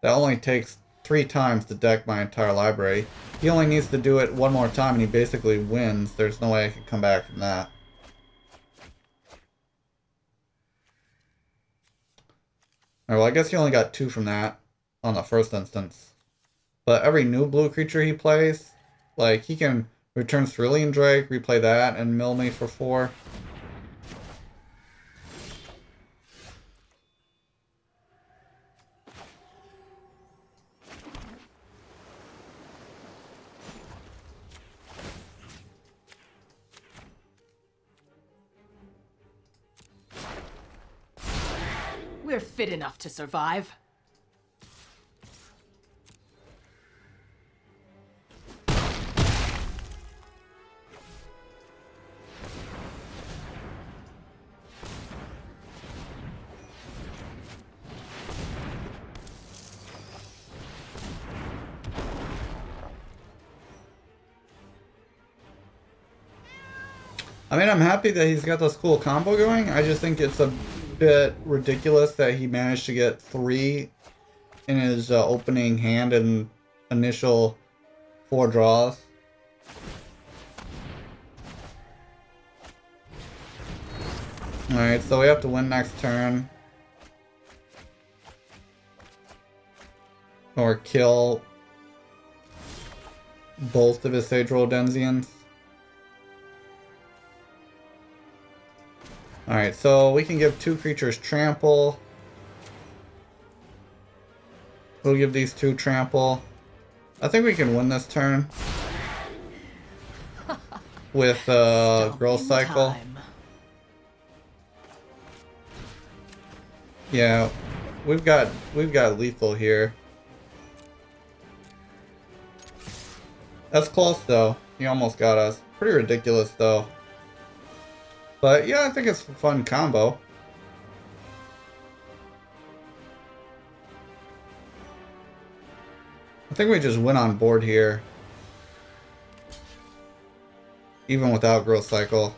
That only takes 3 times to deck my entire library. He only needs to do it 1 more time and he basically wins. There's no way I can come back from that. Alright, well I guess he only got 2 from that on the first instance. But every new blue creature he plays, like he can return Cerulean Drake, replay that, and mill me for 4. We're fit enough to survive. I mean, I'm happy that he's got this cool combo going. I just think it's a bit ridiculous that he managed to get 3 in his opening hand and initial 4 draws. Alright, so we have to win next turn. Or kill both of his Sage Rodenzians. Alright, so we can give 2 creatures trample. We'll give these 2 trample. I think we can win this turn. With Growth Cycle. Time. Yeah, we've got lethal here. That's close though. He almost got us. Pretty ridiculous though. But yeah, I think it's a fun combo. I think we just went on board here. Even without Growth Cycle.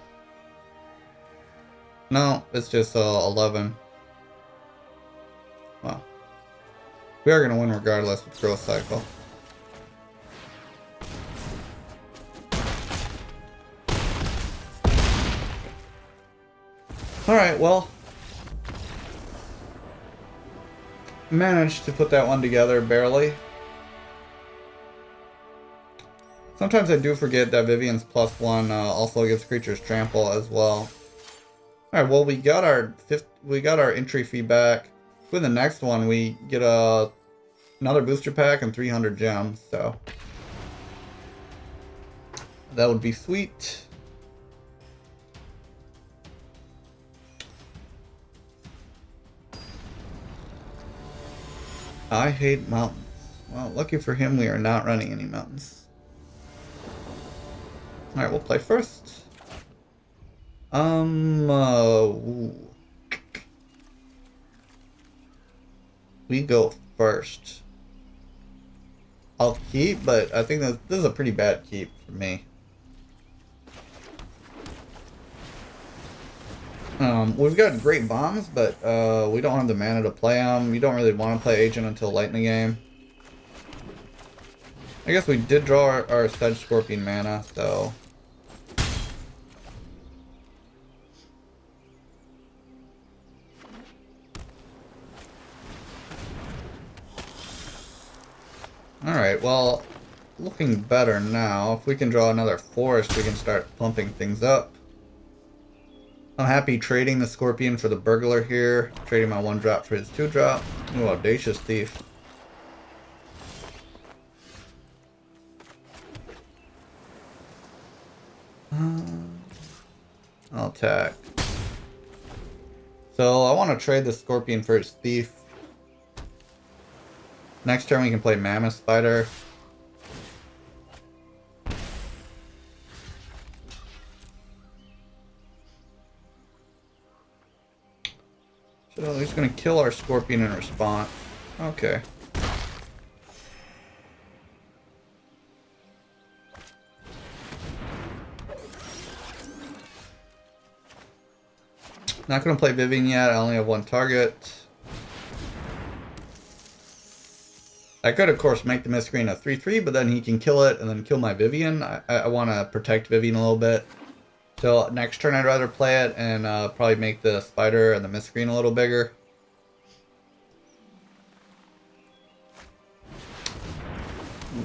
No, it's just 11. Well, we are going to win regardless with Growth Cycle. Alright, well, managed to put that one together barely. Sometimes I do forget that Vivien's +1 also gives creatures trample as well. All right, well, we got our entry fee back. With the next one, we get another booster pack and 300 gems, so that would be sweet. I hate mountains. Well, lucky for him, we are not running any mountains. All right, we'll play first. Ooh. We go first. I'll keep, but I think that this is a pretty bad keep for me. We've got great bombs, but we don't have the mana to play them. You don't really want to play Agent until late in the game. I guess we did draw our Sedge Scorpion mana, so... Alright, well, looking better now. If we can draw another forest, we can start pumping things up. I'm happy trading the Scorpion for the Burglar here. Trading my 1-drop for his 2-drop. Ooh, Audacious Thief. I'll attack. So I want to trade the Scorpion for his Thief. Next turn we can play Mammoth Spider. So he's going to kill our Scorpion in response. Okay. Not going to play Vivien yet. I only have one target. I could, of course, make the Miscreant a 3/3, but then he can kill it and then kill my Vivien. I want to protect Vivien a little bit. So next turn I'd rather play it and probably make the Spider and the Miscreant a little bigger.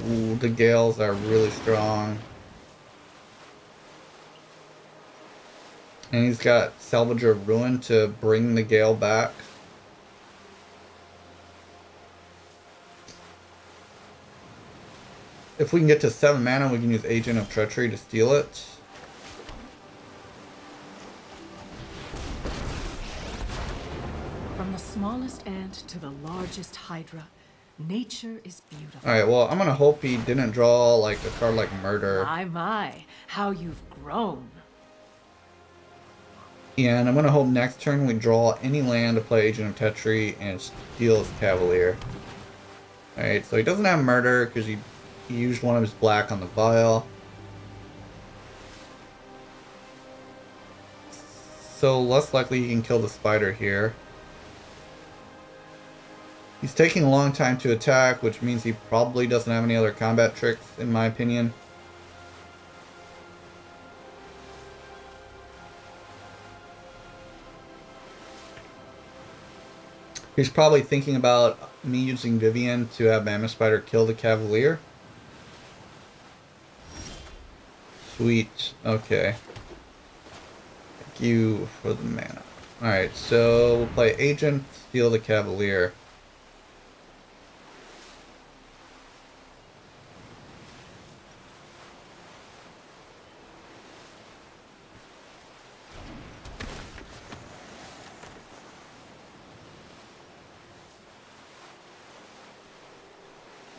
Ooh, the Gales are really strong. And he's got Salvager of Ruin to bring the Gale back. If we can get to 7 mana, we can use Agent of Treachery to steal it. From the smallest ant to the largest hydra, nature is beautiful. Alright, well, I'm gonna hope he didn't draw like a card like Murder. My, how you've grown. And I'm gonna hope next turn we draw any land to play Agent of Treachery and steal his Cavalier. Alright, so he doesn't have Murder because he used one of his black on the vial. So less likely he can kill the Spider here. He's taking a long time to attack, which means he probably doesn't have any other combat tricks, in my opinion. He's probably thinking about me using Vivien to have Mammoth Spider kill the Cavalier. Sweet. Okay. Thank you for the mana. Alright, so we'll play Agent, steal the Cavalier.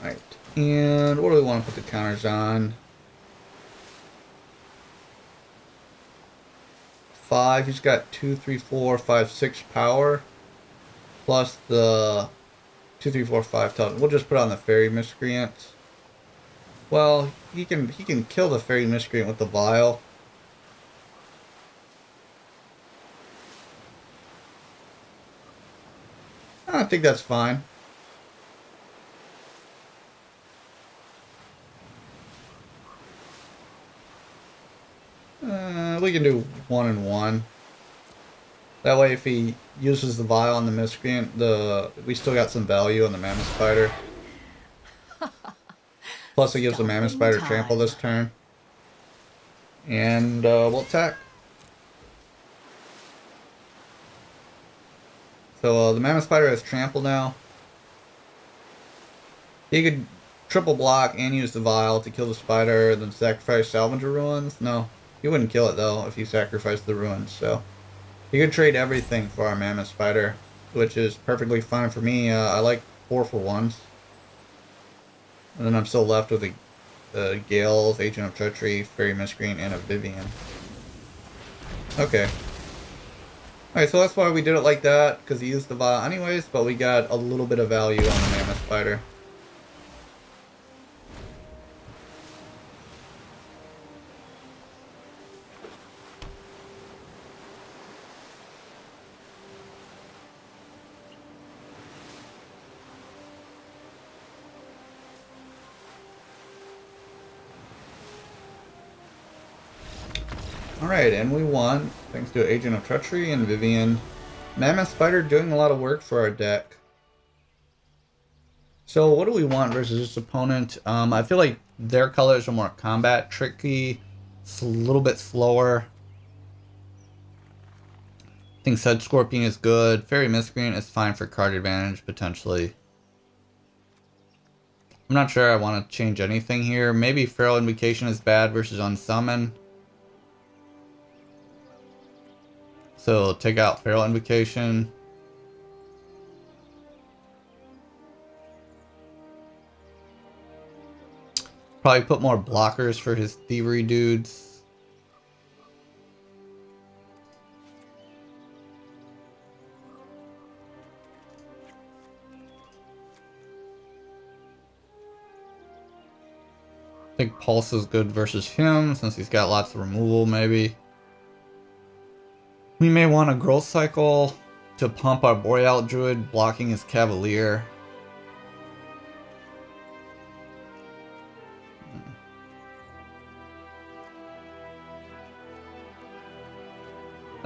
Alright, and what do we want to put the counters on? 5, he's got 2, 3, 4, 5, 6 power. Plus the 2, 3, 4, 5 toughness. We'll just put on the Fairy Miscreant. Well, he can kill the Fairy Miscreant with the Vial. I think that's fine. We can do 1 and 1. That way, if he uses the Vial on the Miscreant, we still got some value on the Mammoth Spider. Plus, it gives the Mammoth Spider trample this turn. And we'll attack. So the Mammoth Spider has trample now. He could triple block and use the Vial to kill the spider, then sacrifice Salvager Ruins. No, he wouldn't kill it though if he sacrificed the ruins. So he could trade everything for our Mammoth Spider, which is perfectly fine for me. I like 4-for-1s. And then I'm still left with a Gales, Agent of Treachery, Fairy Miscreant, and a Vivien. Okay. Alright, so that's why we did it like that, because he used the Vial anyways, but we got a little bit of value on the Mammoth Spider. Alright, and we won, thanks to Agent of Treachery and Vivien. Mammoth Spider doing a lot of work for our deck. So what do we want versus this opponent? I feel like their colors are more combat tricky. It's a little bit slower. I think Sedge Scorpion is good. Fairy Miscreant is fine for card advantage, potentially. I'm not sure I want to change anything here. Maybe Feral Invocation is bad versus Unsummon. So take out Feral Invocation. Probably put more blockers for his thievery dudes. I think Pulse is good versus him since he's got lots of removal maybe. We may want a Growth Cycle to pump our Boreal Druid, blocking his Cavalier.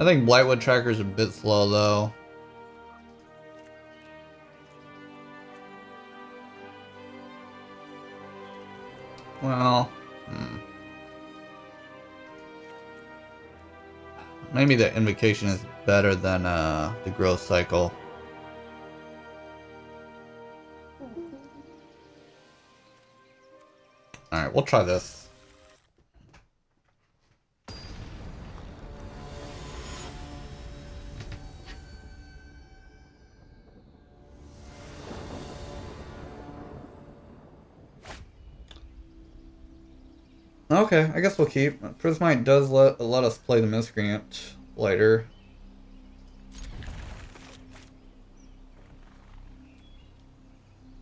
I think Blightwood Tracker's a bit slow though. Well, maybe the Invocation is better than the Growth Cycle. Alright, we'll try this. Okay, I guess we'll keep. Prismite does let us play the Miscreant later.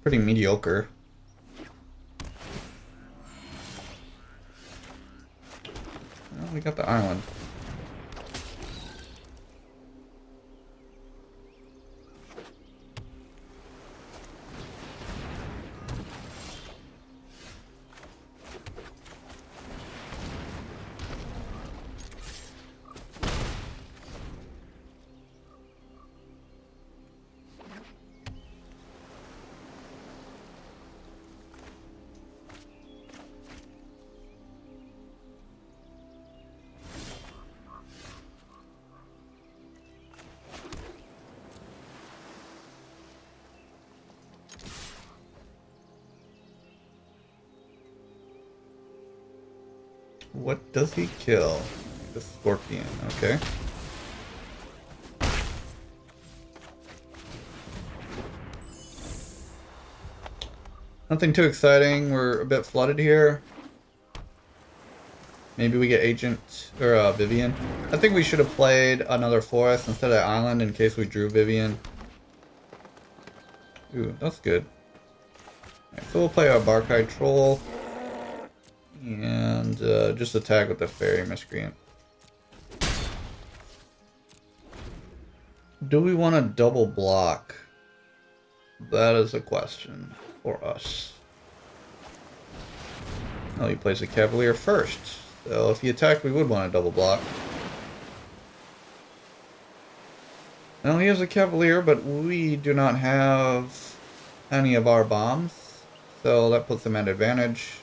Pretty mediocre. Well, we got the island. What does he kill? The Scorpion, okay. Nothing too exciting, we're a bit flooded here. Maybe we get Agent, or Vivien. I think we should have played another forest instead of island in case we drew Vivien. Ooh, that's good. Right, so we'll play our Barkeye Troll. And just attack with the Fairy Miscreant. Do we want to double block? That is a question for us. Oh, he plays a Cavalier first. So if he attacked, we would want to double block. Now he has a Cavalier, but we do not have any of our bombs. So that puts him at advantage.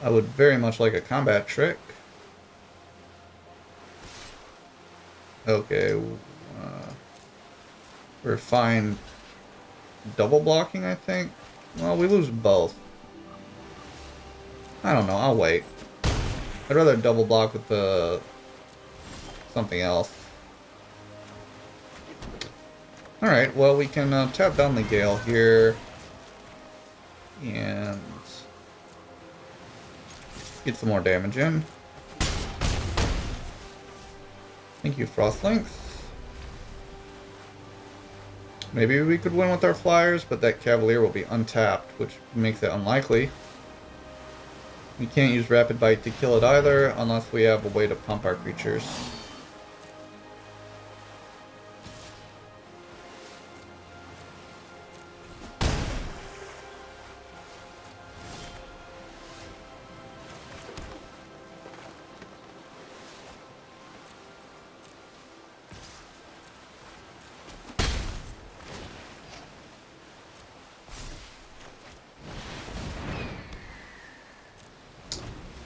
I would very much like a combat trick. Okay. We're fine double blocking, I think. Well, we lose both. I don't know, I'll wait. I'd rather double block with the something else. Alright, well, we can tap down the Gale here. And get some more damage in. Thank you, Frostlings. Maybe we could win with our flyers, but that Cavalier will be untapped, which makes it unlikely. We can't use Rapid Bite to kill it either, unless we have a way to pump our creatures.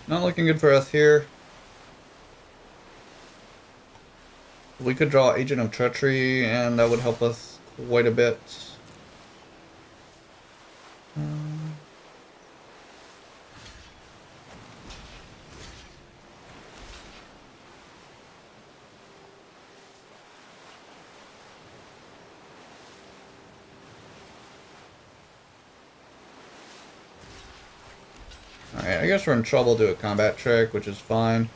Not looking good for us here. We could draw Agent of Treachery, and that would help us quite a bit. Alright, I guess we're in trouble to do a combat trick, which is fine.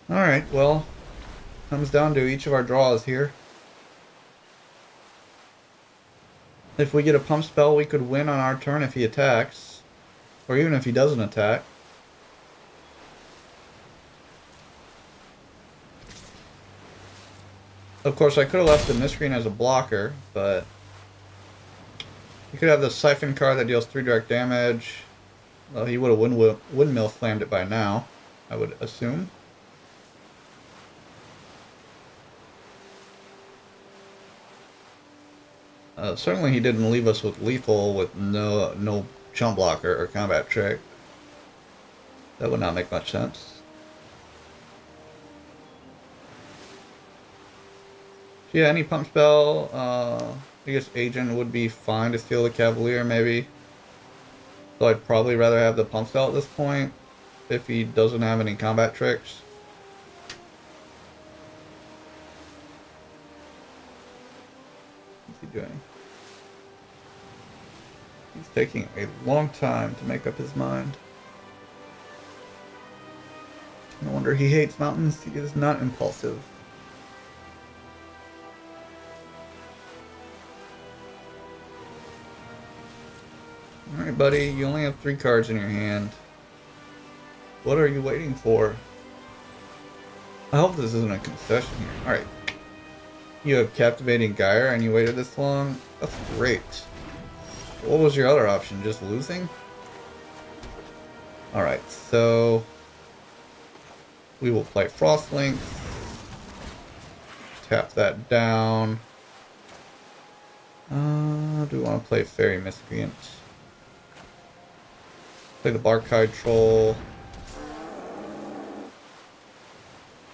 Alright, well, comes down to each of our draws here. If we get a pump spell, we could win on our turn if he attacks. Or even if he doesn't attack. Of course, I could have left the Miscreant as a blocker, but you could have the Siphon card that deals 3 direct damage. Well, he would have windmill slammed it by now, I would assume. Certainly he didn't leave us with lethal with no chump blocker or combat trick. That would not make much sense. Yeah, any pump spell, I guess Agent would be fine to steal the Cavalier maybe. So I'd probably rather have the pump spell at this point if he doesn't have any combat tricks. What's he doing? He's taking a long time to make up his mind. No wonder he hates mountains. He is not impulsive. Alright, buddy, you only have 3 cards in your hand. What are you waiting for? I hope this isn't a concession here. Alright. You have Captivating Gyre and you waited this long? That's great. What was your other option? Just losing? Alright, so we will play Frostlink. Tap that down. Do we want to play Fairy Miscreant? Play the Barkhide Troll.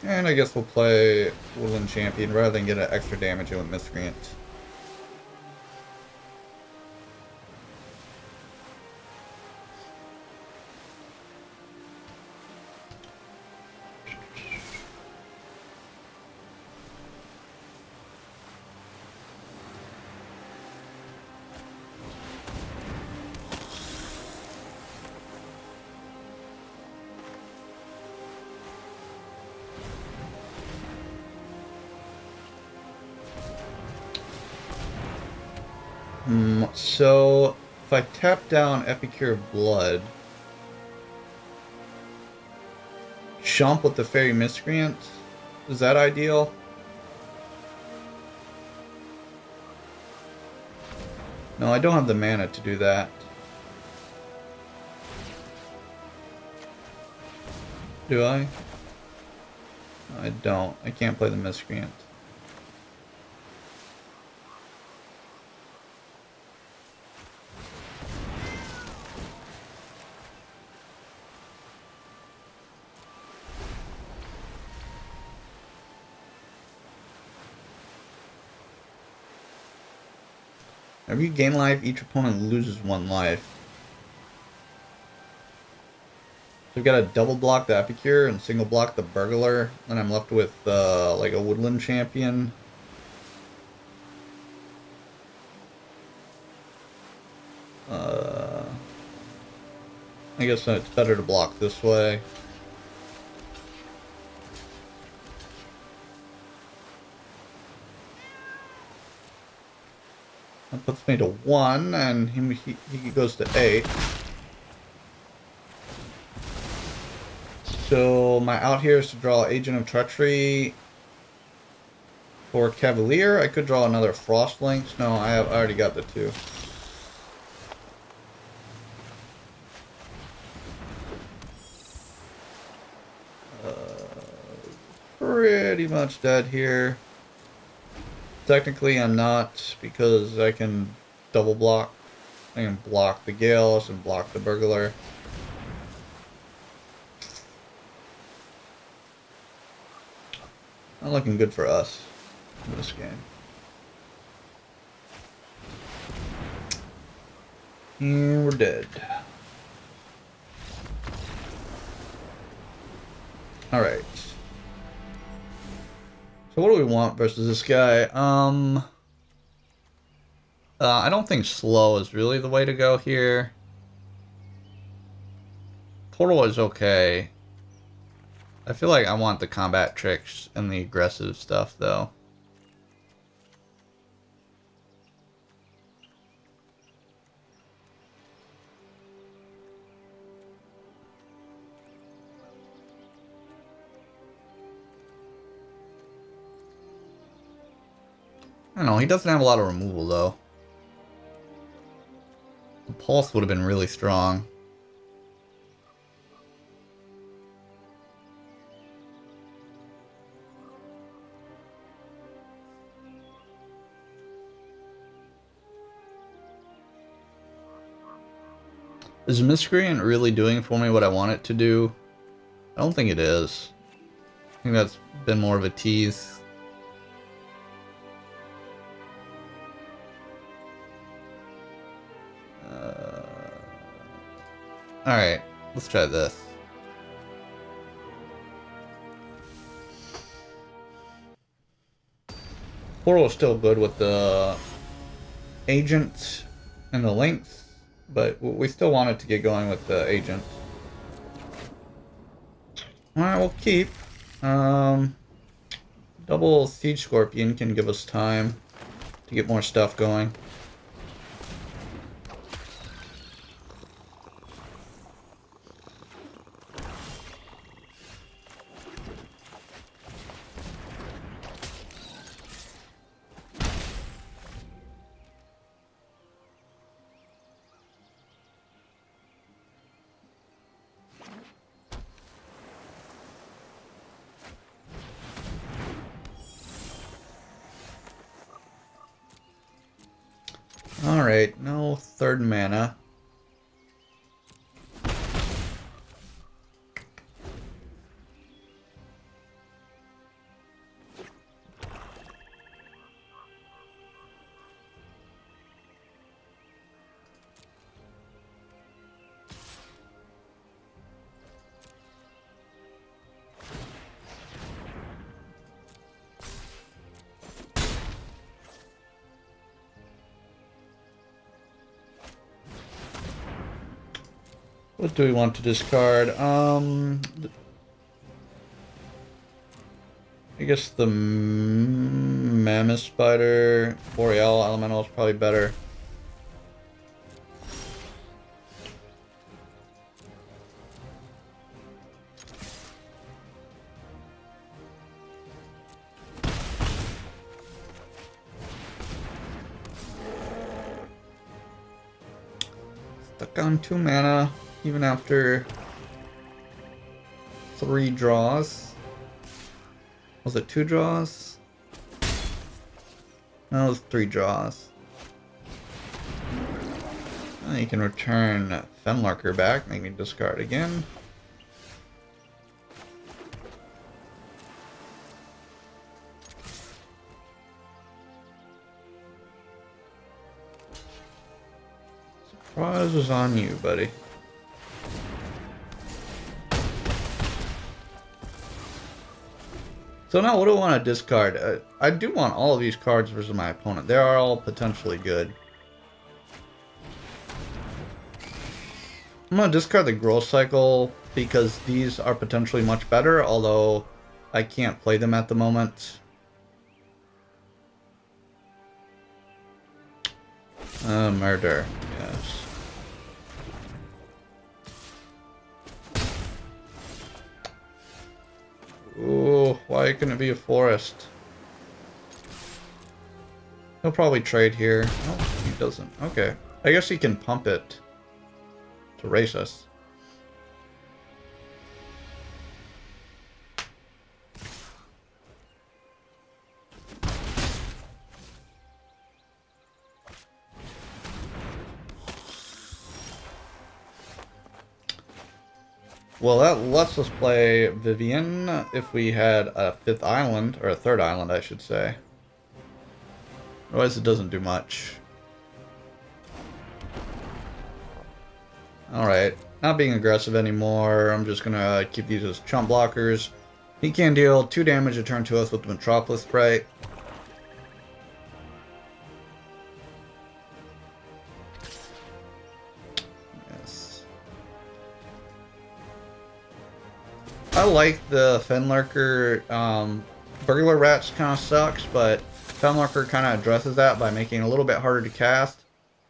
And I guess we'll play Woodland Champion rather than get an extra damage in with Miscreant. So, if I tap down Epicure of Blood, Chomp with the Fairy Miscreant. Is that ideal? No, I don't have the mana to do that. Do I? No, I don't. I can't play the Miscreant. Whenever you gain life, each opponent loses 1 life. So I've got to double block the Epicure and single block the Burglar. Then I'm left with like a Woodland Champion. I guess it's better to block this way. That puts me to 1, and he goes to 8. So my out here is to draw Agent of Treachery for Cavalier. I could draw another Frost Lynx. No, I already got the 2. Pretty much dead here. Technically I'm not, because I can double block. I can block the Gales and block the Burglar. Not looking good for us in this game. And we're dead. Alright. So what do we want versus this guy? I don't think slow is really the way to go here. Portal is okay. I feel like I want the combat tricks and the aggressive stuff, though. I don't know, he doesn't have a lot of removal, though. The Pulse would have been really strong. Is Miscreant really doing for me what I want it to do? I don't think it is. I think that's been more of a tease. Alright, let's try this. Portal is still good with the Agent and the Lynx, but we still want it to get going with the Agent. Alright, we'll keep. Double Siege Scorpion can give us time to get more stuff going. Alright, no 3rd mana. What do we want to discard? I guess the Mammoth Spider, Boreal Elemental is probably better. stuck on 2 mana, even after 3 draws. Was it 2 draws? No, it was 3 draws. And you can return Fenlurker back, make me discard again. Surprise is on you, buddy. So now what do I want to discard? I do want all of these cards versus my opponent. They are all potentially good. I'm going to discard the Growth Cycle because these are potentially much better, although I can't play them at the moment. Murder, yes. Ooh, why couldn't it be a forest? He'll probably trade here. No, he doesn't. Okay. I guess he can pump it to race us. Well, that lets us play Vivien if we had a 5th island, or a 3rd island, I should say. Otherwise, it doesn't do much. Alright, not being aggressive anymore. I'm just gonna keep these as chump blockers. He can deal 2 damage a turn to us with the Metropolis Sprite. I like the Fenlurker. Burglar Rats kind of sucks, but Fenlurker kind of addresses that by making it a little bit harder to cast,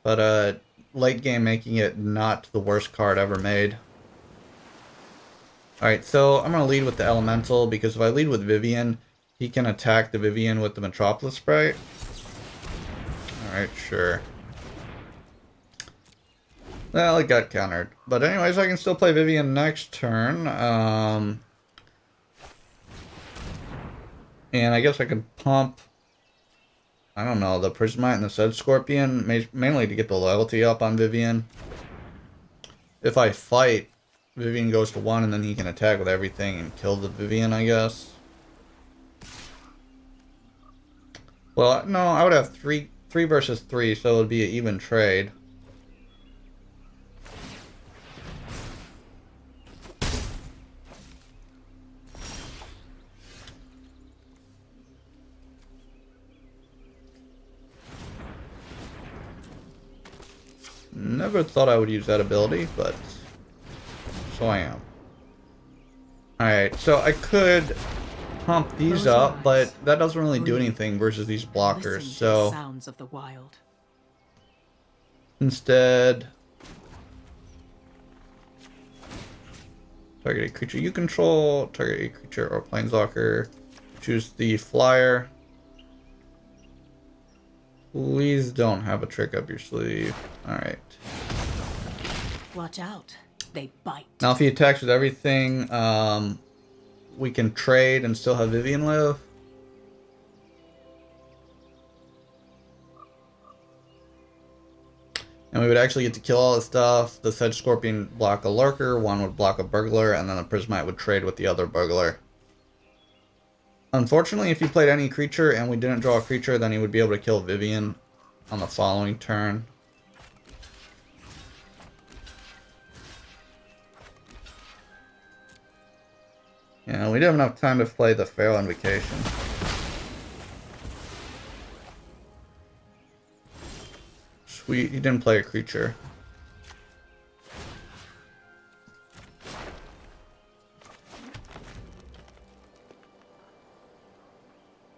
but late game making it not the worst card ever made. Alright, so I'm going to lead with the Elemental, because if I lead with Vivien, he can attack the Vivien with the Metropolis Sprite. Alright, sure. Well, it got countered. But anyways, I can still play Vivien next turn. And I guess I can pump, I don't know, the Prismite and the Sedge Scorpion, mainly to get the loyalty up on Vivien. If I fight, Vivien goes to 1 and then he can attack with everything and kill the Vivien, I guess. Well, no, I would have 3 versus 3, so it would be an even trade. Never thought I would use that ability, but so I am. Alright, so I could pump these up, but that doesn't really do anything versus these blockers, so sounds of the wild. Instead, target a creature you control, target a creature or planeswalker, choose the flyer. Please don't have a trick up your sleeve. Alright. Watch out. They bite. Now if he attacks with everything, we can trade and still have Vivien live. And we would actually get to kill all this stuff. The Sedge Scorpion block a Lurker, 1 would block a Burglar, and then the Prismite would trade with the other Burglar. Unfortunately, if he played any creature and we didn't draw a creature, then he would be able to kill Vivien on the following turn. Yeah, we didn't have enough time to play the Feral Invocation. Sweet, he didn't play a creature.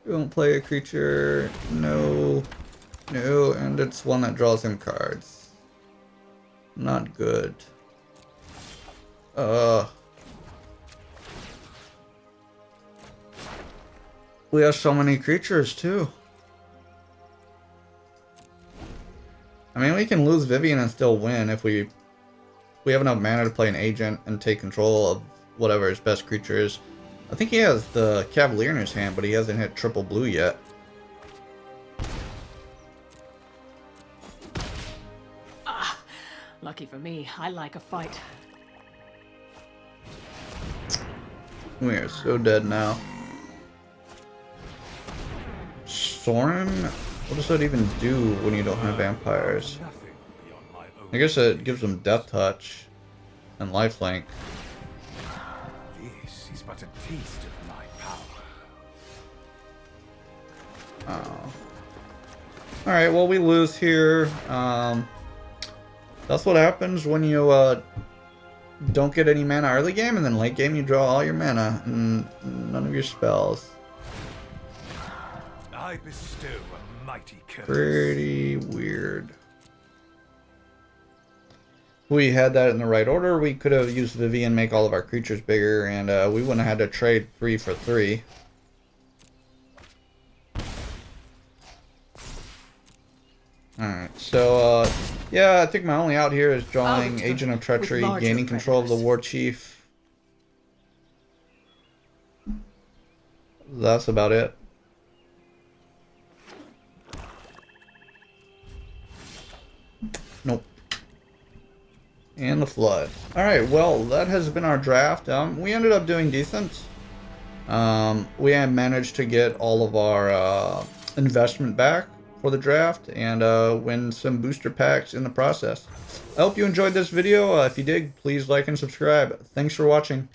Don't play a creature. No. No, and it's one that draws him cards. Not good. We have so many creatures too. I mean, we can lose Vivien and still win if we we have enough mana to play an agent and take control of whatever his best creature is. I think he has the Cavalier in his hand, but he hasn't hit triple blue yet. Ah, lucky for me, I like a fight. We are so dead now. Soren? What does that even do when you don't have vampires? I guess it gives them Death Touch and Lifelink. This is but a taste of my power. Oh. Alright, well, we lose here. That's what happens when you don't get any mana early game, and then late game you draw all your mana and none of your spells. I bestow a mighty curse. Pretty weird. If we had that in the right order, we could have used Vivien, make all of our creatures bigger, and we wouldn't have had to trade 3 for 3. Alright, so yeah, I think my only out here is drawing Agent of Treachery, gaining control of the War Chief. That's about it. Nope. And the Flood. Alright, well, that has been our draft. We ended up doing decent. We had managed to get all of our investment back for the draft and win some booster packs in the process. I hope you enjoyed this video. If you did, please like and subscribe. Thanks for watching.